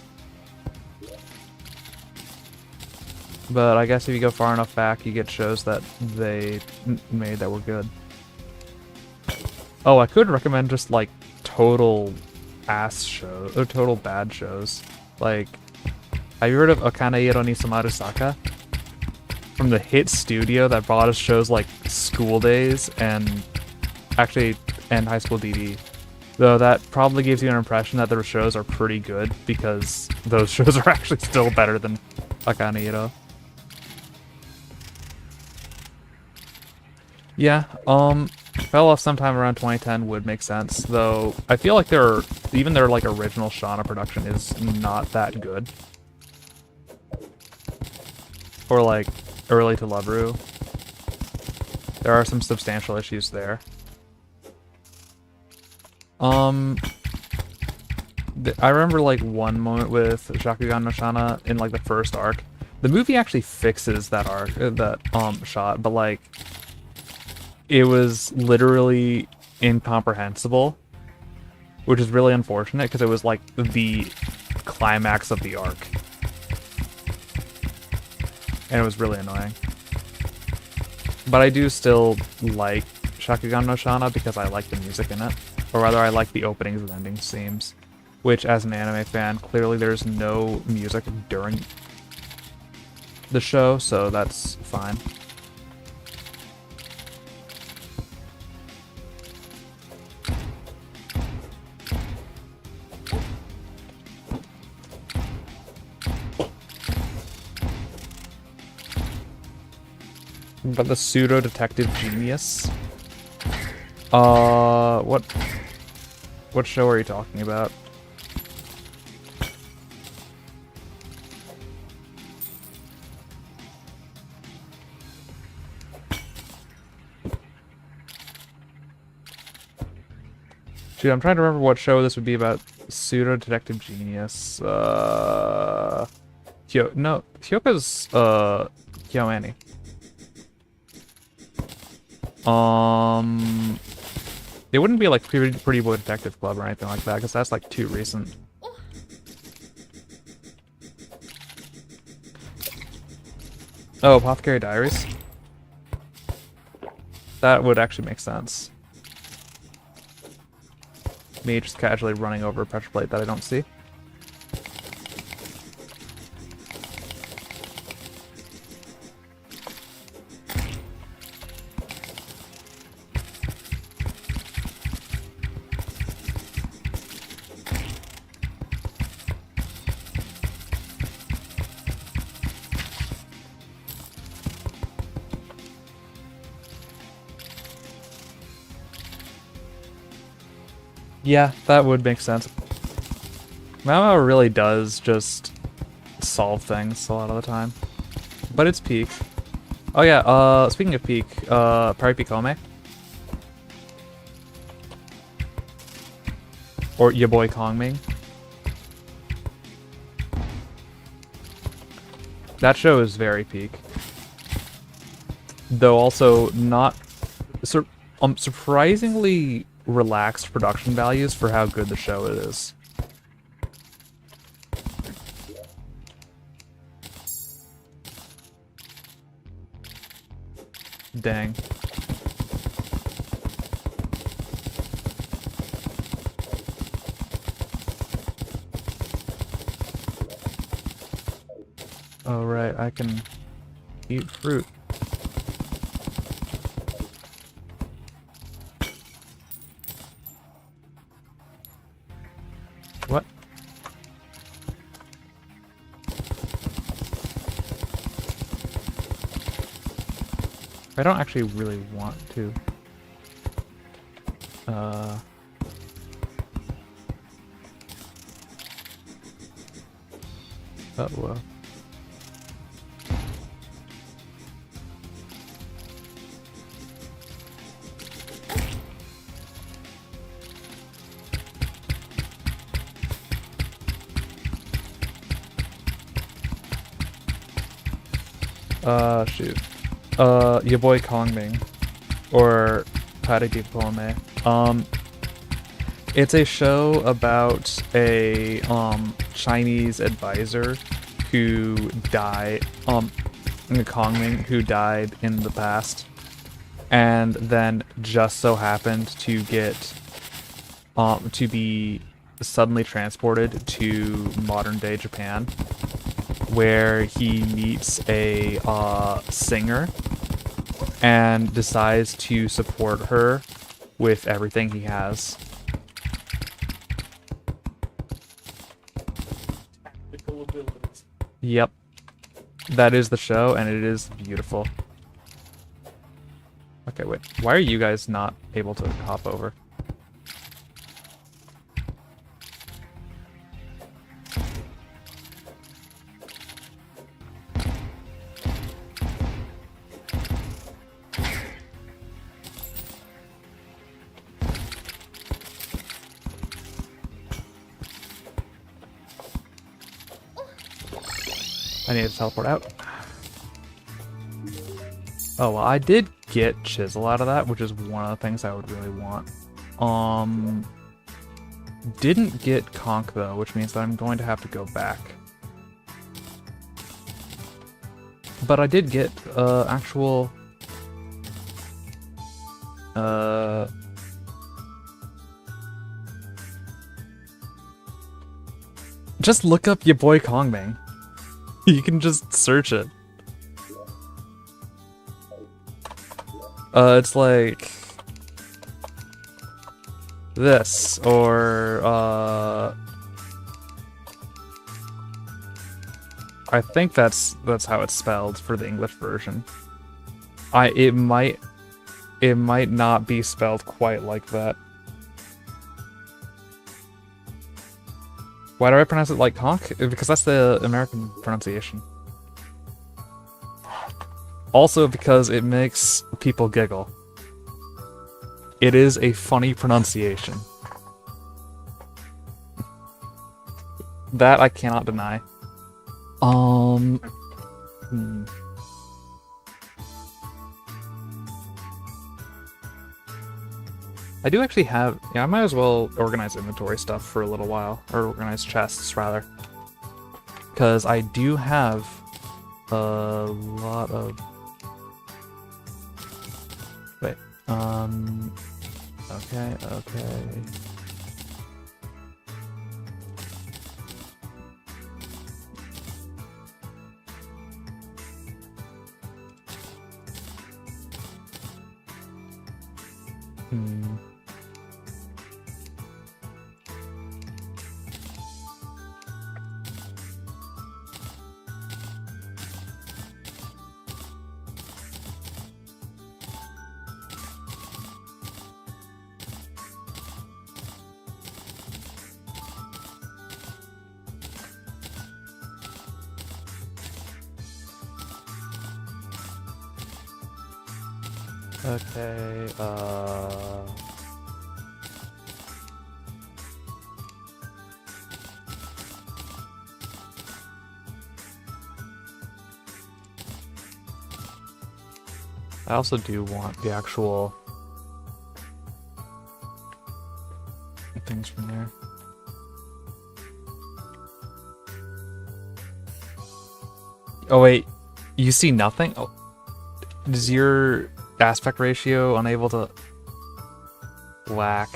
But I guess if you go far enough back, you get shows that they made that were good. Oh, I could recommend just, like, total ass shows, or total bad shows. Like, have you heard of Akanairo ni Samaru Saka? From the hit studio that brought us shows like School Days and High School DD. Though that probably gives you an impression that their shows are pretty good because those shows are actually still better than Akanairo. Yeah, Fell Off sometime around 2010 would make sense, though I feel like even their like original Shauna production is not that good. Or like early to Loveru. There are some substantial issues there. I remember like one moment with Shakugan no Shana in like the first arc. The movie actually fixes that arc, shot, but like it was literally incomprehensible, which is really unfortunate because it was like the climax of the arc. And it was really annoying. But I do still like Shakugan no Shana because I like the music in it. Or rather, I like the openings and ending themes. Which, as an anime fan, clearly there's no music during the show, so that's fine. But the pseudo detective genius. What show are you talking about? Dude, I'm trying to remember what show this would be about. Pseudo detective genius. Hyoka's Kyoani. It wouldn't be like Pretty Boy Detective Club or anything like that, because that's like too recent. Oh, Apothecary Diaries? That would actually make sense. Me just casually running over a pressure plate that I don't see. Yeah, that would make sense. Mama really does just solve things a lot of the time. But it's peak. Oh yeah, speaking of peak, Paripikome. Or your boy Kongming. That show is very peak. Though also not... surprisingly relaxed production values for how good the show is. Dang. Oh right, I can eat fruit. What? I don't actually really want to. Uh-oh. Shoot. Your boy Kongming. Or Patty Diplome. It's a show about a Chinese advisor who died, Kongming, who died in the past, and then just so happened to get to be suddenly transported to modern day Japan, where he meets a singer and decides to support her with everything he has. Yep. That is the show, and it is beautiful. Okay, wait. Why are you guys not able to hop over? I need to teleport out. Oh, well, I did get Chisel out of that, which is one of the things I would really want. Didn't get Conch, though, which means that I'm going to have to go back. But I did get, actual... Just look up your boy Kongming. You can just search it. It's like this, or I think that's how it's spelled for the English version. It might not be spelled quite like that. Why do I pronounce it like conch? Because that's the American pronunciation. Also because it makes people giggle. It is a funny pronunciation. That I cannot deny. I do actually have... Yeah, I might as well organize inventory stuff for a little while. Or organize chests, rather. Because I do have a lot of... Wait. Okay. Okay, I also do want the actual things from there. Oh wait, you see nothing? Oh, is your aspect ratio unable to whack?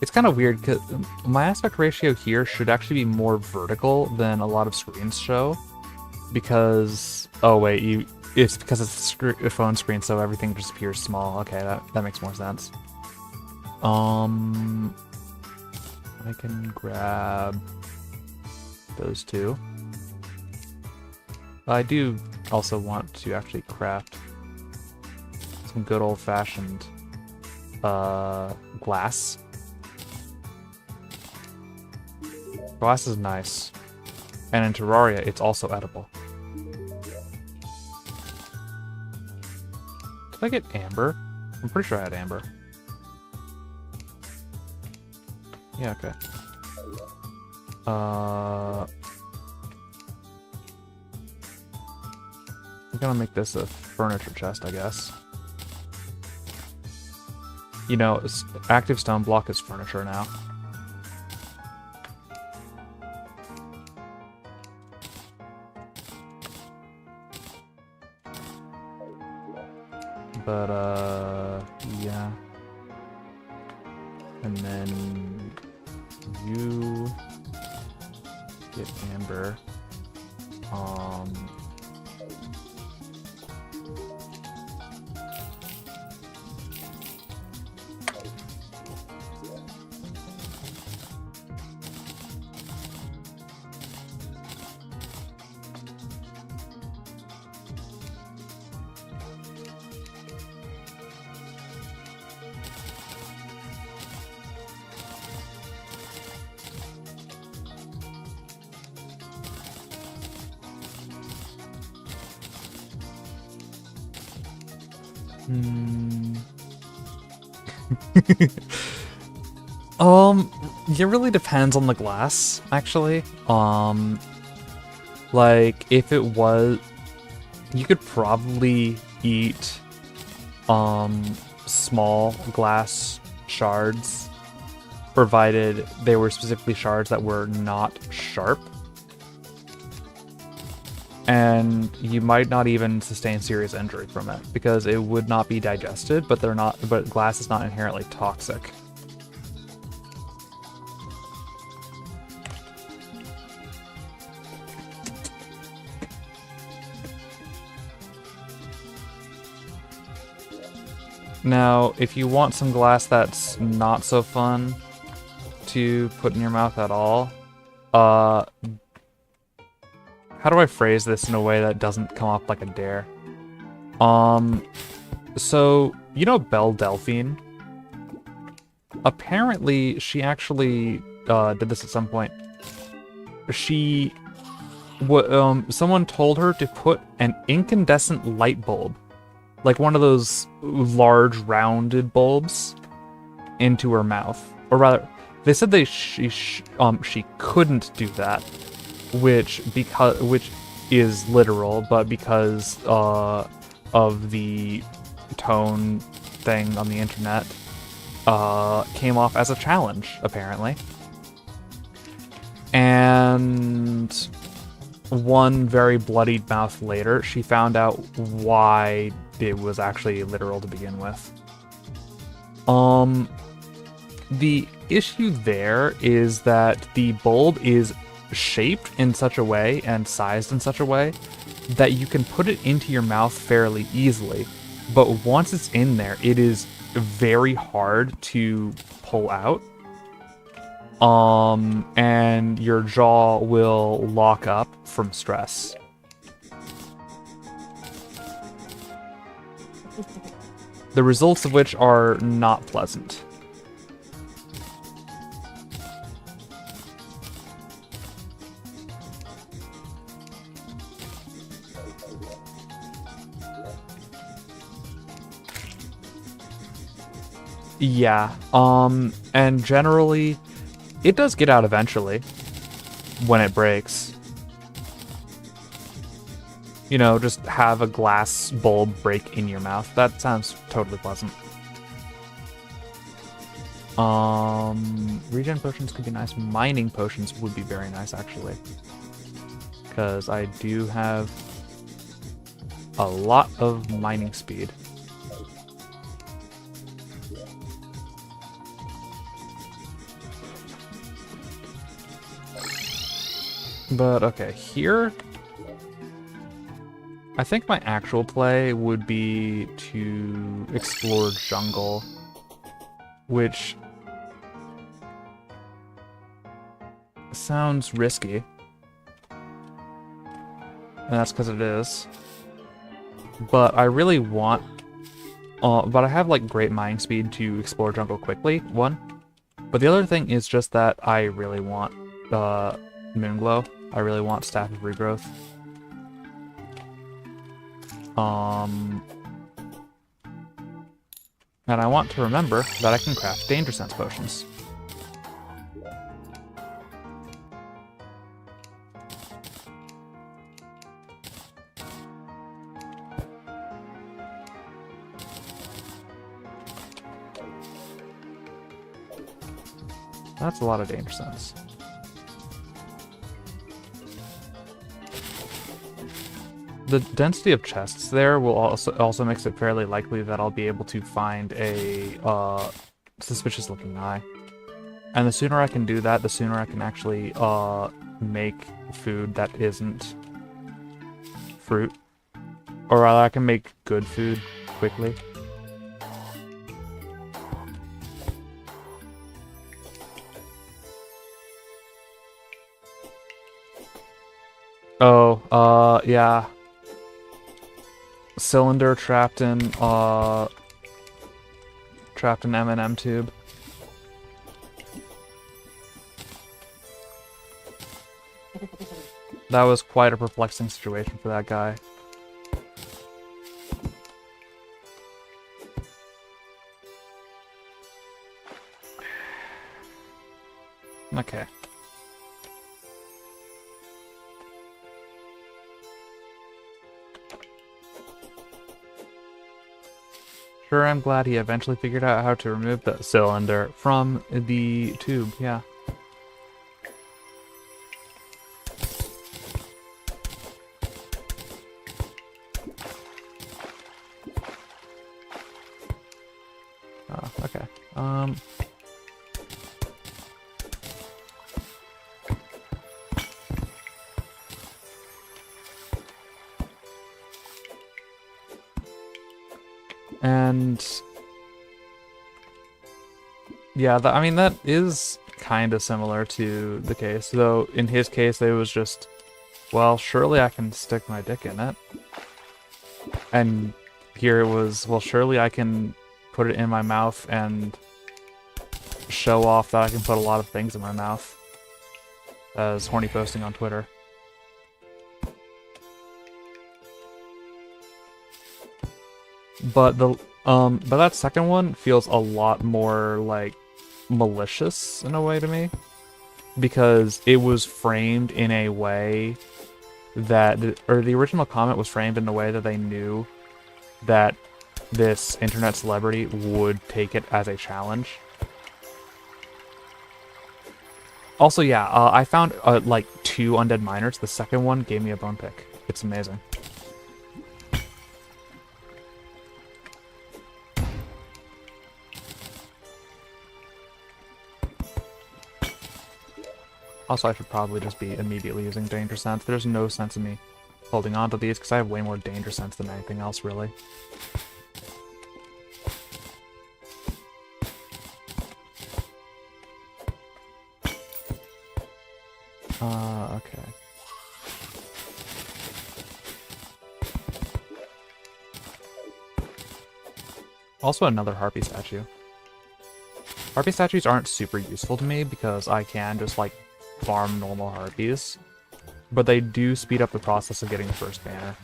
It's kind of weird because my aspect ratio here should actually be more vertical than a lot of screens show, because oh wait, it's because it's a phone screen, so everything just appears small. Okay, that makes more sense. I can grab those two. I do also want to actually craft some good old-fashioned glass. Glass is nice. And in Terraria, it's also edible. Did I get amber? I'm pretty sure I had amber. Yeah, okay. gonna make this a furniture chest, I guess. You know, active stone block is furniture now. But, yeah. And then you get amber. It really depends on the glass, actually. Like, if it was... You could probably eat, small glass shards, provided they were specifically shards that were not sharp. And you might not even sustain serious injury from it, because it would not be digested, but glass is not inherently toxic. Now, if you want some glass that's not so fun to put in your mouth at all, how do I phrase this in a way that doesn't come off like a dare? So, you know Belle Delphine? Apparently, she actually did this at some point. Someone told her to put an incandescent light bulb, like one of those large rounded bulbs, into her mouth. Or rather, they said she couldn't do that, which is literal, but because of the tone thing on the internet, came off as a challenge, apparently. And one very bloodied mouth later, she found out why it was actually literal to begin with. The issue there is that the bulb is shaped in such a way and sized in such a way that you can put it into your mouth fairly easily. But once it's in there, it is very hard to pull out. And your jaw will lock up from stress. The results of which are not pleasant. Yeah, and generally, it does get out eventually, when it breaks. You know, just have a glass bulb break in your mouth. That sounds totally pleasant. Regen potions could be nice. Mining potions would be very nice, actually. Because I do have a lot of mining speed. But okay, here, I think my actual play would be to explore jungle, which sounds risky, and that's because it is. But I really want, but I have like great mining speed to explore jungle quickly, one. But the other thing is just that I really want Moonglow. I really want Staff of Regrowth. And I want to remember that I can craft Danger Sense potions. That's a lot of danger sense. The density of chests there will also makes it fairly likely that I'll be able to find a suspicious looking eye. And the sooner I can do that, the sooner I can actually make food that isn't fruit. Or rather, I can make good food quickly. Oh, yeah. Cylinder trapped in M&M tube. That was quite a perplexing situation for that guy. Okay. Sure, I'm glad he eventually figured out how to remove the cylinder from the tube, yeah. Okay. And yeah, I mean, that is kind of similar to the case, though in his case it was just, well, surely I can stick my dick in it. And here it was, well, surely I can put it in my mouth and show off that I can put a lot of things in my mouth. As horny posting on Twitter. But but that second one feels a lot more like malicious in a way to me, because it was framed in a way that, or the original comment was framed in a way that they knew that this internet celebrity would take it as a challenge. Also, yeah, I found like 2 undead miners. The second one gave me a bone pick. It's amazing. Also, I should probably just be immediately using danger sense. There's no sense in me holding on to these because I have way more danger sense than anything else, really. Okay. Also another harpy statue. Harpy statues aren't super useful to me because I can just, like, farm normal harpies, but they do speed up the process of getting the first banner.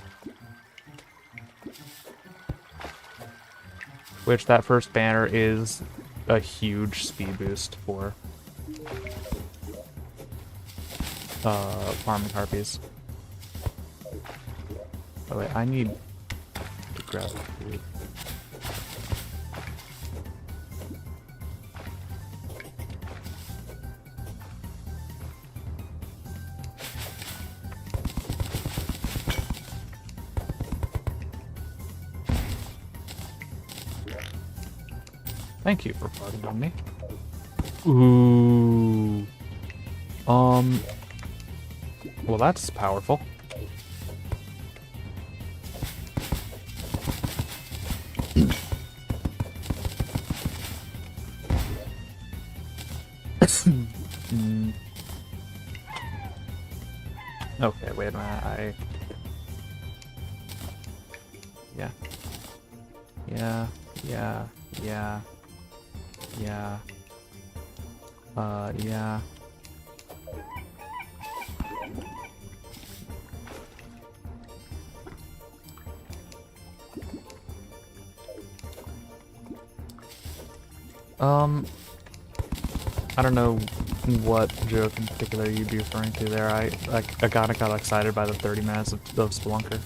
Which, that first banner is a huge speed boost for farming harpies. Oh wait, I need to grab food. Thank you for farting on me. Ooh. Well, that's powerful. Okay, wait a minute. Yeah. Yeah. Yeah. Yeah. Yeah. Yeah. I don't know what joke in particular you'd be referring to there. I kinda got excited by the 30 minutes of Spelunker.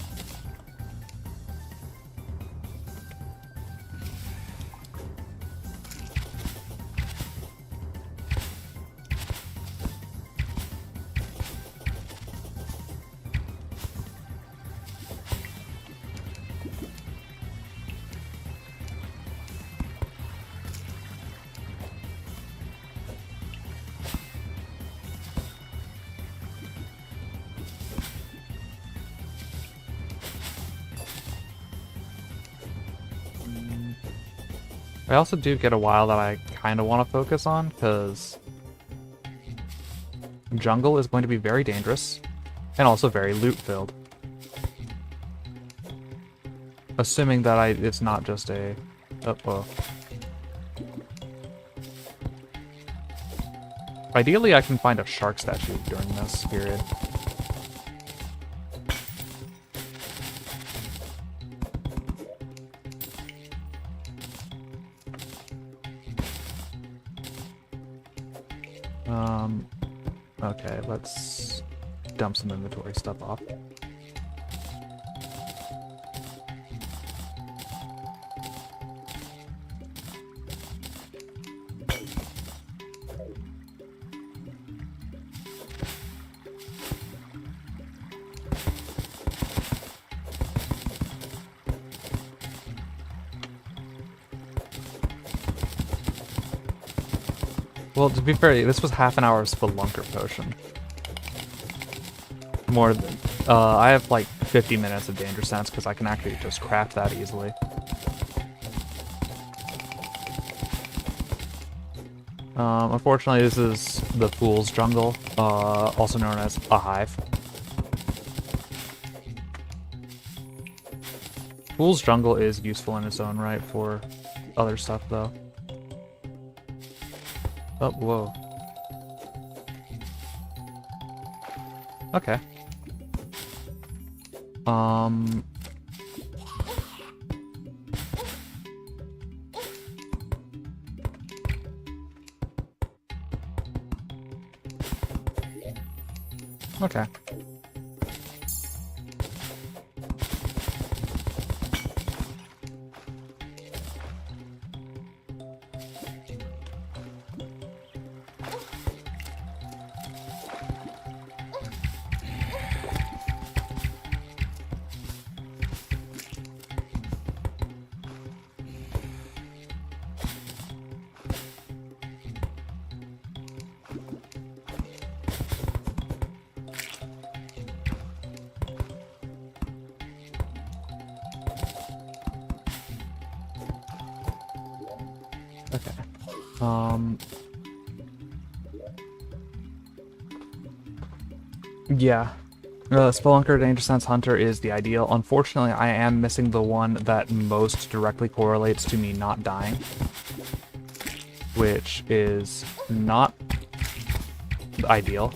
I also do get a while that I kind of want to focus on, because jungle is going to be very dangerous, and also very loot-filled. Assuming that it's not just a... Oh. Ideally, I can find a shark statue during this period. Okay, let's dump some inventory stuff off. Well, to be fair, this was half an hour's Spelunker potion. More than... I have like 50 minutes of Danger Sense because I can actually just craft that easily. Unfortunately, this is the Fool's Jungle, also known as a hive. Fool's Jungle is useful in its own right for other stuff, though. Oh, whoa. Okay. Okay. Yeah. Spelunker Danger Sense Hunter is the ideal. Unfortunately, I am missing the one that most directly correlates to me not dying, which is not ideal.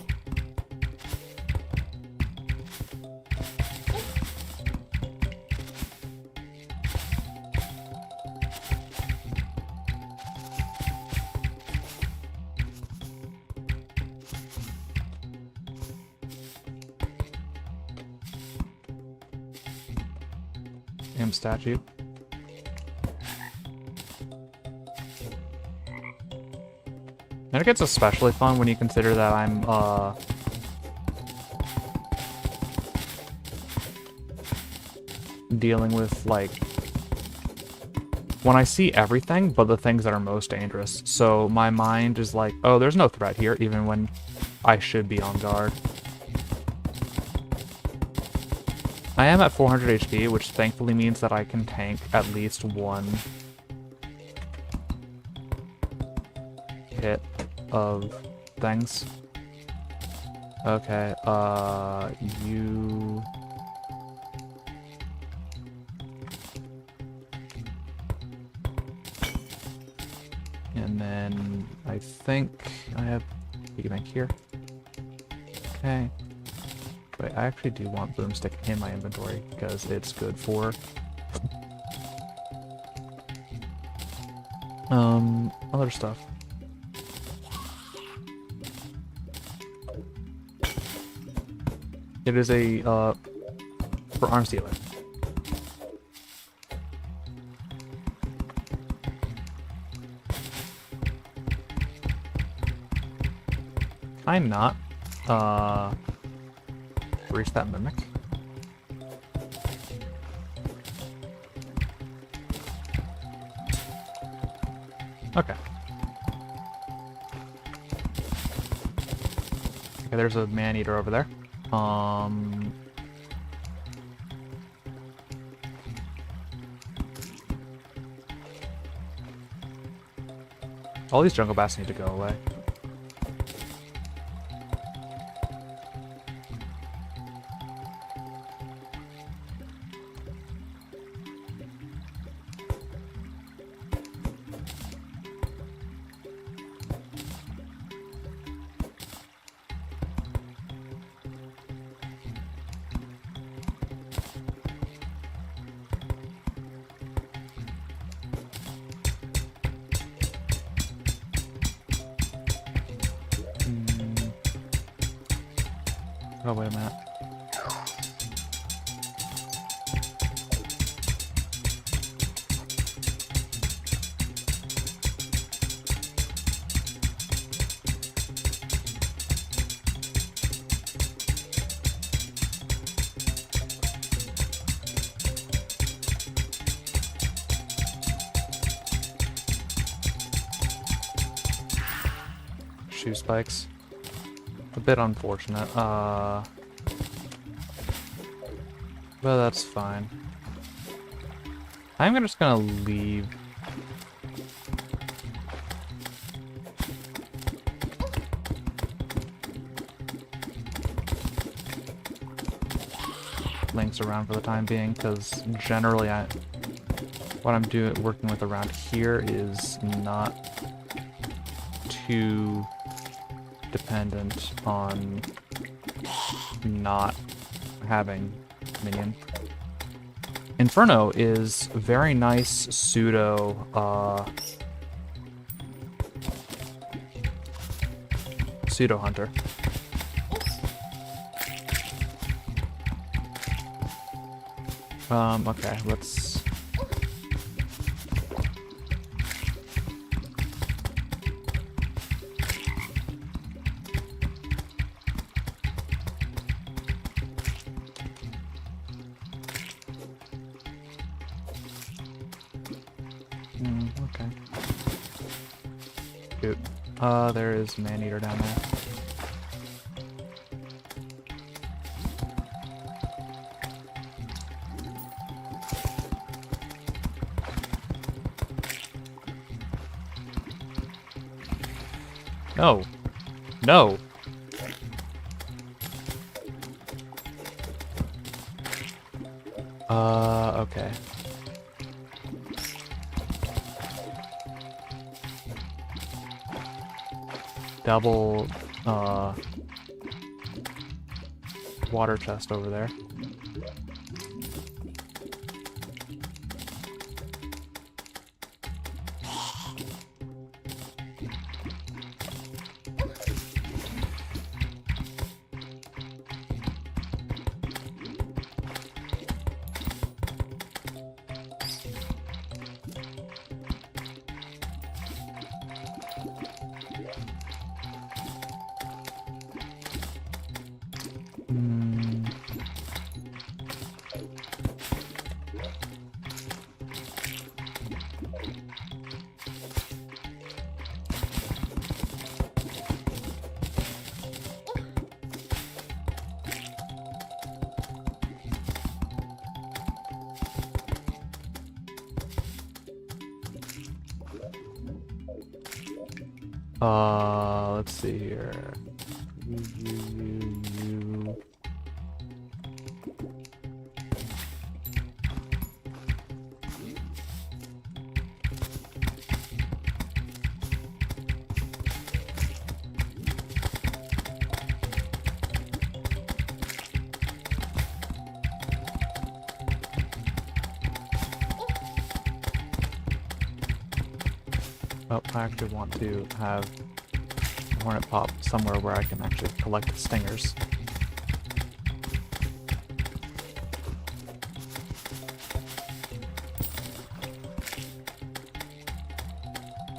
Statue. And it gets especially fun when you consider that I'm dealing with, like, when I see everything but the things that are most dangerous. So my mind is like, oh, there's no threat here, even when I should be on guard. I am at 400 HP, which thankfully means that I can tank at least one hit of things. Okay, you... And then I think I have piggyback here. Okay. Wait, I actually do want Boomstick in my inventory because it's good for other stuff. It is a for arms dealer. I'm not reach that mimic. Okay. Okay, there's a man-eater over there. All these jungle bats need to go away. Oh, wait a minute. Shoe spikes. A bit unfortunate. But that's fine. I'm just gonna leave. Links around for the time being, because generally what I'm working with around here is not too dependent on not having minion. Inferno is very nice pseudo hunter. Okay, let's okay. Shoot. There is Man-Eater down there. No. No. Okay. Double, water chest over there. Let's see here. You. Oh, I actually want to have a hornet pop somewhere where I can actually collect the stingers.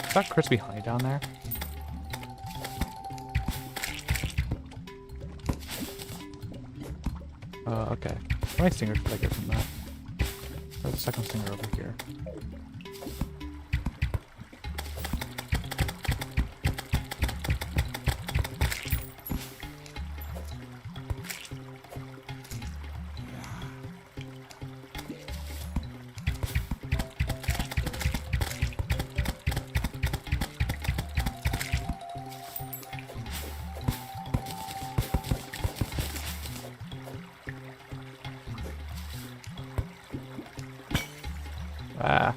Is that crispy honey down there? Okay. How many stingers did I get from that? There's a second stinger over here. Ah.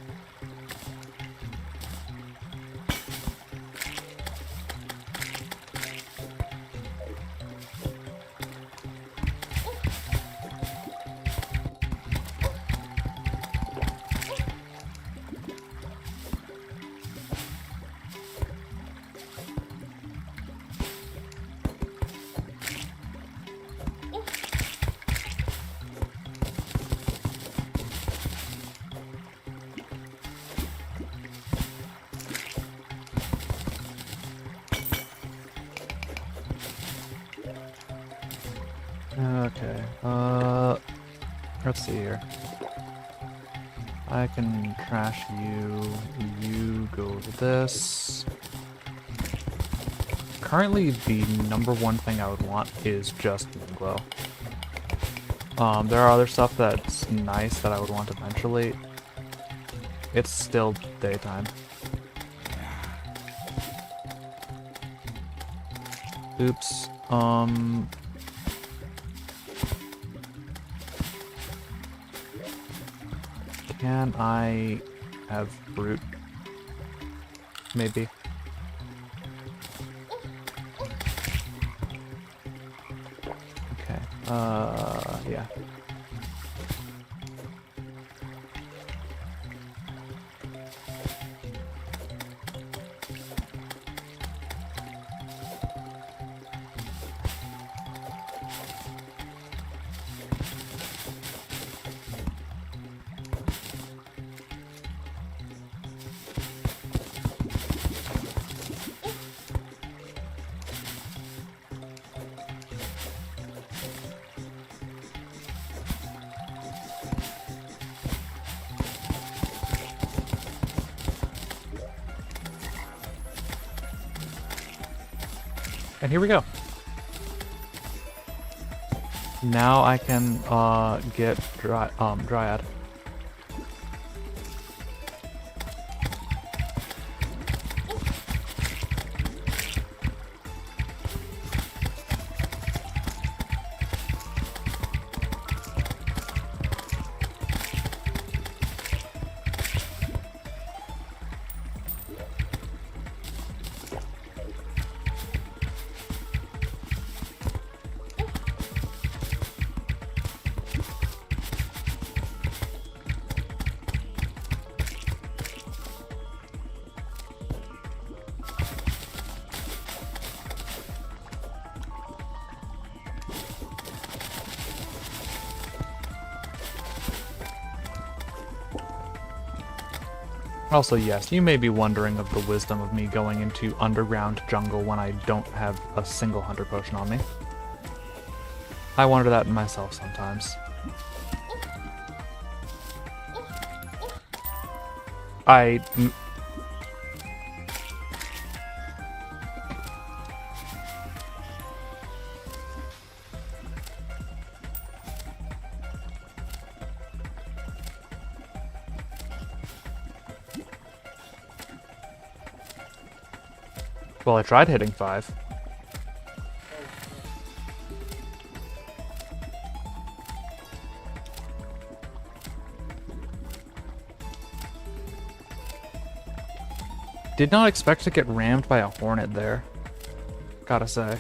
Okay, let's see here. I can trash you, you go to this. Currently, the number one thing I would want is just Moonglow. There are other stuff that's nice that I would want eventually. It's still daytime. Oops, can I have fruit? Maybe. Okay, yeah. And here we go. Now I can get Dryad. Also, yes, you may be wondering of the wisdom of me going into underground jungle when I don't have a single hunter potion on me. I wonder that myself sometimes. Well, I tried hitting 5. Did not expect to get rammed by a hornet there. Gotta say.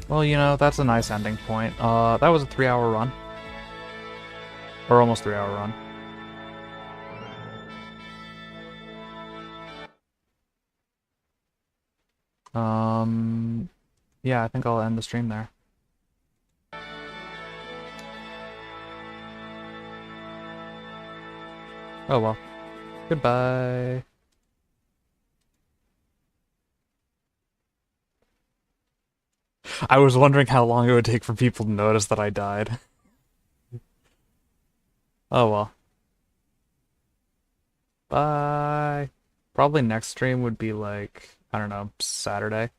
Well, you know, that's a nice ending point. That was a 3-hour run. Or almost 3-hour run. Yeah, I think I'll end the stream there. Oh well. Goodbye. I was wondering how long it would take for people to notice that I died. Oh well. Bye. Probably next stream would be like, I don't know, Saturday.